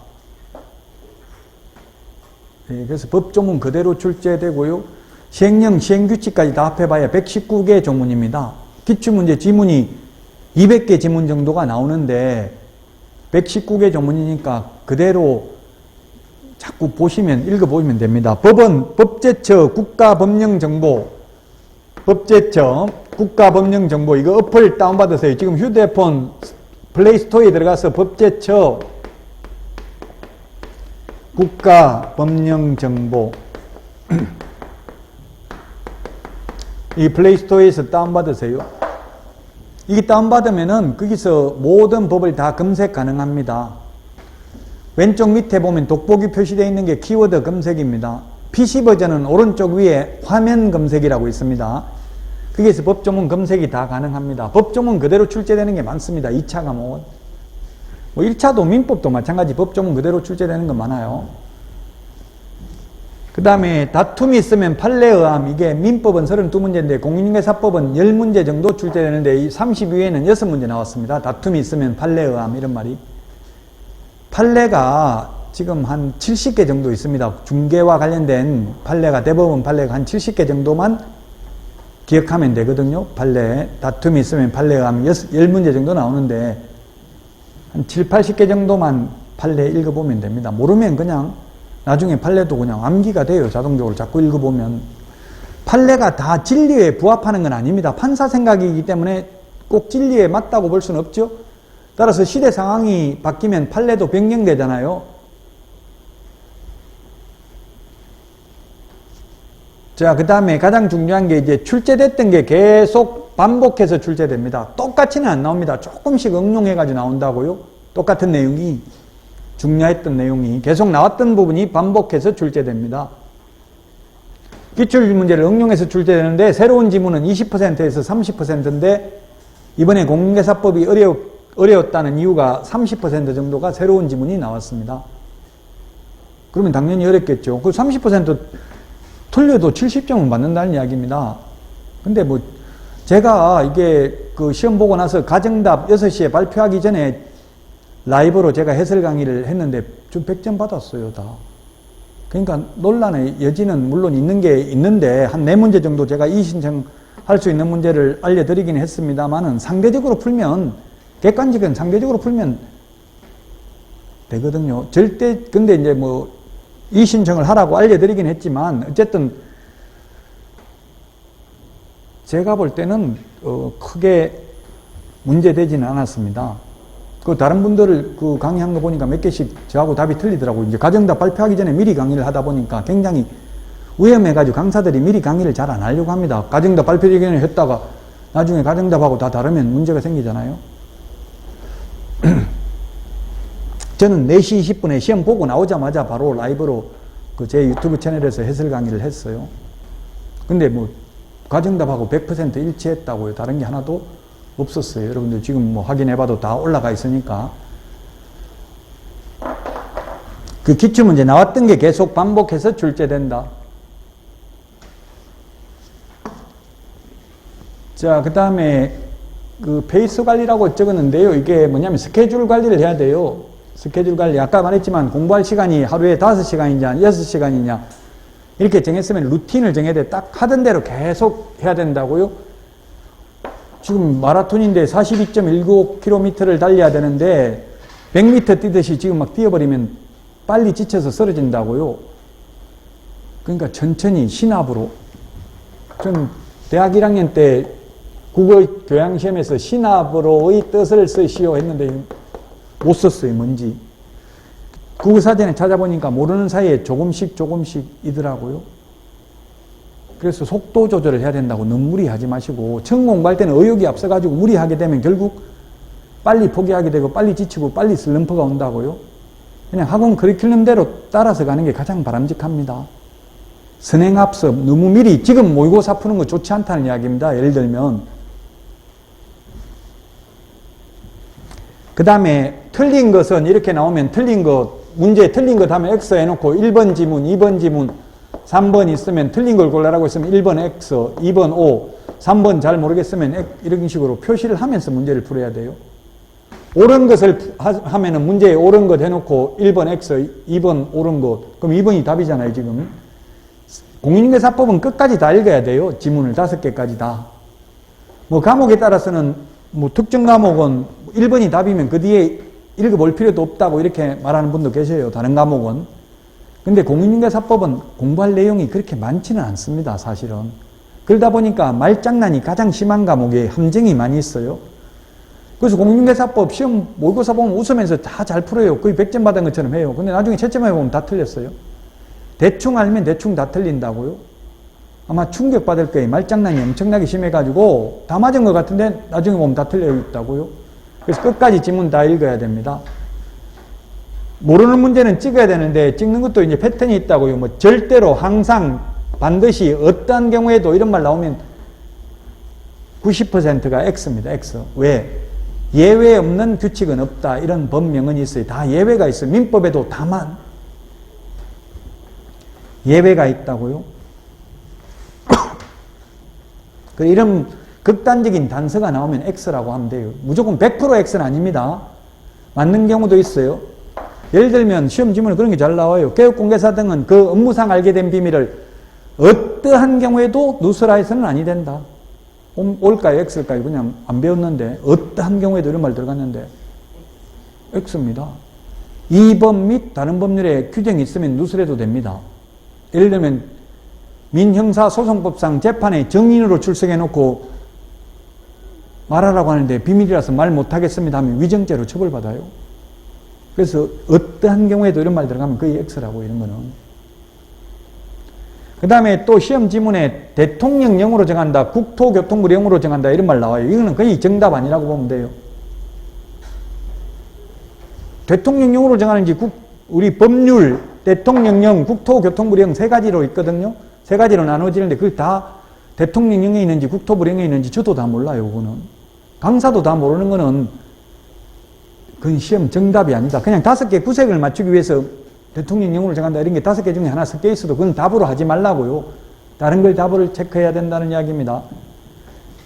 네, 그래서 법조문 그대로 출제되고요. 시행령, 시행규칙까지 다 합해봐야 119개 조문입니다. 기출문제 지문이 200개 지문 정도가 나오는데 119개 조문이니까 그대로 자꾸 보시면 읽어보시면 됩니다. 법은 법제처 국가법령정보 법제처 국가법령정보 이거 어플 다운받으세요. 지금 휴대폰 플레이스토어에 들어가서 법제처 국가법령정보. 이 플레이스토어에서 다운받으세요. 이게 다운받으면은 거기서 모든 법을 다 검색 가능합니다. 왼쪽 밑에 보면 돋보기 표시되어 있는 게 키워드 검색입니다. PC 버전은 오른쪽 위에 화면 검색이라고 있습니다. 거기에서 법조문 검색이 다 가능합니다. 법조문 그대로 출제되는 게 많습니다. 2차 과목은. 뭐 1차도 민법도 마찬가지 법조문 그대로 출제되는 건 많아요. 그 다음에 다툼이 있으면 판례의함. 이게 민법은 32문제인데 공인중개사법은 10문제 정도 출제되는데 이 32회에는 6문제 나왔습니다. 다툼이 있으면 판례의함 이런 말이. 판례가 지금 한 70개 정도 있습니다. 중개와 관련된 판례가 대법원 판례가 한 70개 정도만 기억하면 되거든요. 판례. 다툼이 있으면 판례의함 10문제 정도 나오는데 한 7, 80개 정도만 판례 읽어보면 됩니다. 모르면 그냥 나중에 판례도 그냥 암기가 돼요. 자동적으로 자꾸 읽어보면. 판례가 다 진리에 부합하는 건 아닙니다. 판사 생각이기 때문에 꼭 진리에 맞다고 볼 수는 없죠. 따라서 시대 상황이 바뀌면 판례도 변경되잖아요. 자, 그 다음에 가장 중요한 게 이제 출제됐던 게 계속 반복해서 출제됩니다. 똑같이는 안 나옵니다. 조금씩 응용해가지고 나온다고요. 똑같은 내용이. 중요했던 내용이 계속 나왔던 부분이 반복해서 출제됩니다. 기출문제를 응용해서 출제되는데 새로운 지문은 20%에서 30%인데 이번에 공인중개사법이 어려웠다는 이유가 30% 정도가 새로운 지문이 나왔습니다. 그러면 당연히 어렵겠죠. 그 30% 틀려도 70점은 받는다는 이야기입니다. 근데 뭐 제가 이게 그 시험 보고 나서 가정답 6시에 발표하기 전에 라이브로 제가 해설 강의를 했는데 좀 100점 받았어요, 다. 그러니까 논란의 여지는 물론 있는 게 있는데 한 4문제 정도 제가 이의신청할 수 있는 문제를 알려드리긴 했습니다만은 상대적으로 풀면 객관적인 상대적으로 풀면 되거든요. 절대 근데 이제 뭐 이의신청을 하라고 알려드리긴 했지만 어쨌든 제가 볼 때는 크게 문제되지는 않았습니다. 그 다른 분들을 그 강의한 거 보니까 몇 개씩 저하고 답이 틀리더라고요. 이제 가정답 발표하기 전에 미리 강의를 하다 보니까 굉장히 위험해가지고 강사들이 미리 강의를 잘 안 하려고 합니다. 가정답 발표하기 전에 했다가 나중에 가정답하고 다 다르면 문제가 생기잖아요. 저는 4시 20분에 시험 보고 나오자마자 바로 라이브로 그 제 유튜브 채널에서 해설 강의를 했어요. 근데 뭐 가정답하고 100% 일치했다고요. 다른 게 하나도 없었어요. 여러분들 지금 뭐 확인해봐도 다 올라가 있으니까. 그 기출문제 나왔던 게 계속 반복해서 출제된다. 자, 그 다음에 그 페이스 관리라고 적었는데요. 이게 뭐냐면 스케줄 관리를 해야 돼요. 스케줄 관리. 아까 말했지만 공부할 시간이 하루에 5시간이냐 6시간이냐 이렇게 정했으면 루틴을 정해야 돼. 딱 하던 대로 계속 해야 된다고요. 지금 마라톤인데 42.19km를 달려야 되는데 100m 뛰듯이 지금 막 뛰어버리면 빨리 지쳐서 쓰러진다고요. 그러니까 천천히 신압으로. 전 대학 1학년 때 국어 교양시험에서 신압으로의 뜻을 쓰시오 했는데 못 썼어요. 뭔지. 국어사전에 찾아보니까 모르는 사이에 조금씩이더라고요. 그래서 속도 조절을 해야 된다고 너무 무리하지 마시고 처음 공부할 때는 의욕이 앞서가지고 무리하게 되면 결국 빨리 포기하게 되고 빨리 지치고 빨리 슬럼프가 온다고요. 그냥 학원 커리큘럼대로 따라서 가는 게 가장 바람직합니다. 선행합섭 너무 미리 지금 모의고사 푸는 거 좋지 않다는 이야기입니다. 예를 들면 그 다음에 틀린 것은 이렇게 나오면 틀린 것 문제 틀린 것 하면 X 해놓고 1번 지문 2번 지문 3번 있으면 틀린 걸 골라라고 했으면 1번 X, 2번 O, 3번 잘 모르겠으면 X 이런 식으로 표시를 하면서 문제를 풀어야 돼요. 옳은 것을 하면은 문제에 옳은 것 해놓고 1번 X, 2번 옳은 것. 그럼 2번이 답이잖아요, 지금. 공인중개사법은 끝까지 다 읽어야 돼요. 지문을 5개까지 다. 뭐 과목에 따라서는 뭐 특정 과목은 1번이 답이면 그 뒤에 읽어볼 필요도 없다고 이렇게 말하는 분도 계셔요. 다른 과목은. 근데 공인중개사법은 공부할 내용이 그렇게 많지는 않습니다. 사실은. 그러다 보니까 말장난이 가장 심한 과목에 함정이 많이 있어요. 그래서 공인중개사법 시험 모의고사 보면 웃으면서 다 잘 풀어요. 거의 100점 받은 것처럼 해요. 근데 나중에 채점해 보면 다 틀렸어요. 대충 알면 대충 다 틀린다고요. 아마 충격받을 거예요. 말장난이 엄청나게 심해가지고 다 맞은 것 같은데 나중에 보면 다 틀려 있다고요. 그래서 끝까지 지문 다 읽어야 됩니다. 모르는 문제는 찍어야 되는데 찍는 것도 이제 패턴이 있다고요. 뭐 절대로, 항상, 반드시, 어떠한 경우에도 이런 말 나오면 90%가 X입니다. X. 왜? 예외 없는 규칙은 없다. 이런 법명은 있어요. 다 예외가 있어요. 민법에도 다만 예외가 있다고요. 이런 극단적인 단서가 나오면 X라고 하면 돼요. 무조건 100% X는 아닙니다. 맞는 경우도 있어요. 예를 들면 시험 지문에 그런 게 잘 나와요. 개업공개사 등은 그 업무상 알게 된 비밀을 어떠한 경우에도 누설하 해서는 아니 된다. 올까요? X일까요? 그냥 안 배웠는데 어떠한 경우에도 이런 말 들어갔는데 X입니다. 이 법 및 다른 법률에 규정이 있으면 누설해도 됩니다. 예를 들면 민형사소송법상 재판에 증인으로 출석해 놓고 말하라고 하는데 비밀이라서 말 못하겠습니다 하면 위증죄로 처벌받아요. 그래서 어떠한 경우에도 이런 말 들어가면 거의 X라고, 이런 거는. 그 다음에 또 시험 지문에 대통령령으로 정한다, 국토교통부령으로 정한다 이런 말 나와요. 이거는 거의 정답 아니라고 보면 돼요. 대통령령으로 정하는지 우리 법률, 대통령령, 국토교통부령 세 가지로 있거든요. 세 가지로 나눠지는데 그게 다 대통령령에 있는지 국토부령에 있는지 저도 다 몰라요. 그거는. 강사도 다 모르는 거는 그건 시험 정답이 아니다. 그냥 5개 구색을 맞추기 위해서 대통령령으로 정한다 이런 게 5개 중에 하나 섞여 있어도 그건 답으로 하지 말라고요. 다른 걸 답을 체크해야 된다는 이야기입니다.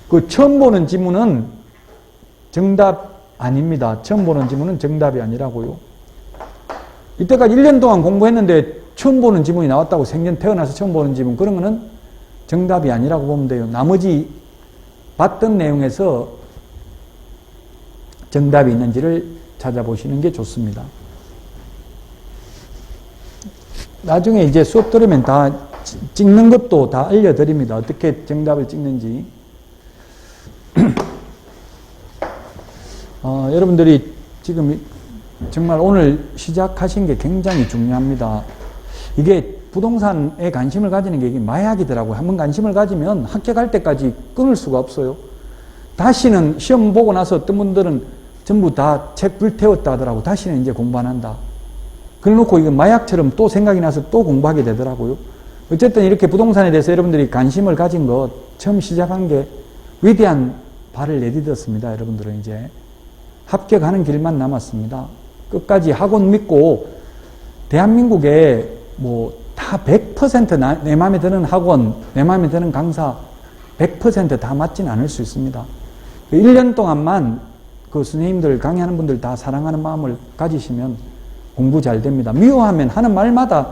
그 처음 보는 지문은 정답 아닙니다. 처음 보는 지문은 정답이 아니라고요. 이때까지 1년 동안 공부했는데 처음 보는 지문이 나왔다고, 생전 태어나서 처음 보는 지문, 그런 거는 정답이 아니라고 보면 돼요. 나머지 봤던 내용에서 정답이 있는지를 찾아보시는 게 좋습니다. 나중에 이제 수업 들으면 다 찍는 것도 다 알려드립니다. 어떻게 정답을 찍는지. 여러분들이 지금 정말 오늘 시작하신 게 굉장히 중요합니다. 이게 부동산에 관심을 가지는 게 이게 마약이더라고요. 한번 관심을 가지면 합격할 때까지 끊을 수가 없어요. 다시는 시험 보고 나서 어떤 분들은 전부 다 책 불태웠다 하더라고. 다시는 이제 공부 안 한다. 그래 놓고 이거 마약처럼 또 생각이 나서 또 공부하게 되더라고요. 어쨌든 이렇게 부동산에 대해서 여러분들이 관심을 가진 것, 처음 시작한 게 위대한 발을 내딛었습니다. 여러분들은 이제 합격하는 길만 남았습니다. 끝까지 학원 믿고 대한민국에 뭐 다 100% 내 마음에 드는 학원, 내 마음에 드는 강사 100% 다 맞지는 않을 수 있습니다. 1년 동안만 그 선생님들, 강의하는 분들 다 사랑하는 마음을 가지시면 공부 잘 됩니다. 미워하면 하는 말마다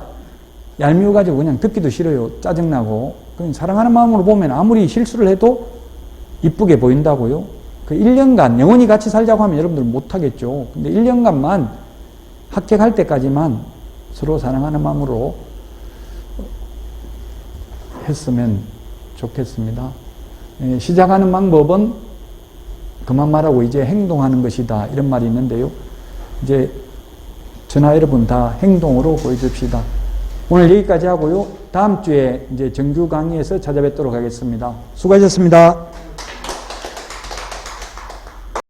얄미워가지고 그냥 듣기도 싫어요. 짜증나고. 그냥 사랑하는 마음으로 보면 아무리 실수를 해도 이쁘게 보인다고요. 그 1년간 영원히 같이 살자고 하면 여러분들 못하겠죠. 근데 1년간만 합격할 때까지만 서로 사랑하는 마음으로 했으면 좋겠습니다. 시작하는 방법은 그만 말하고 이제 행동하는 것이다. 이런 말이 있는데요. 이제 저나 여러분 다 행동으로 보여줍시다. 오늘 여기까지 하고요. 다음 주에 이제 정규 강의에서 찾아뵙도록 하겠습니다. 수고하셨습니다.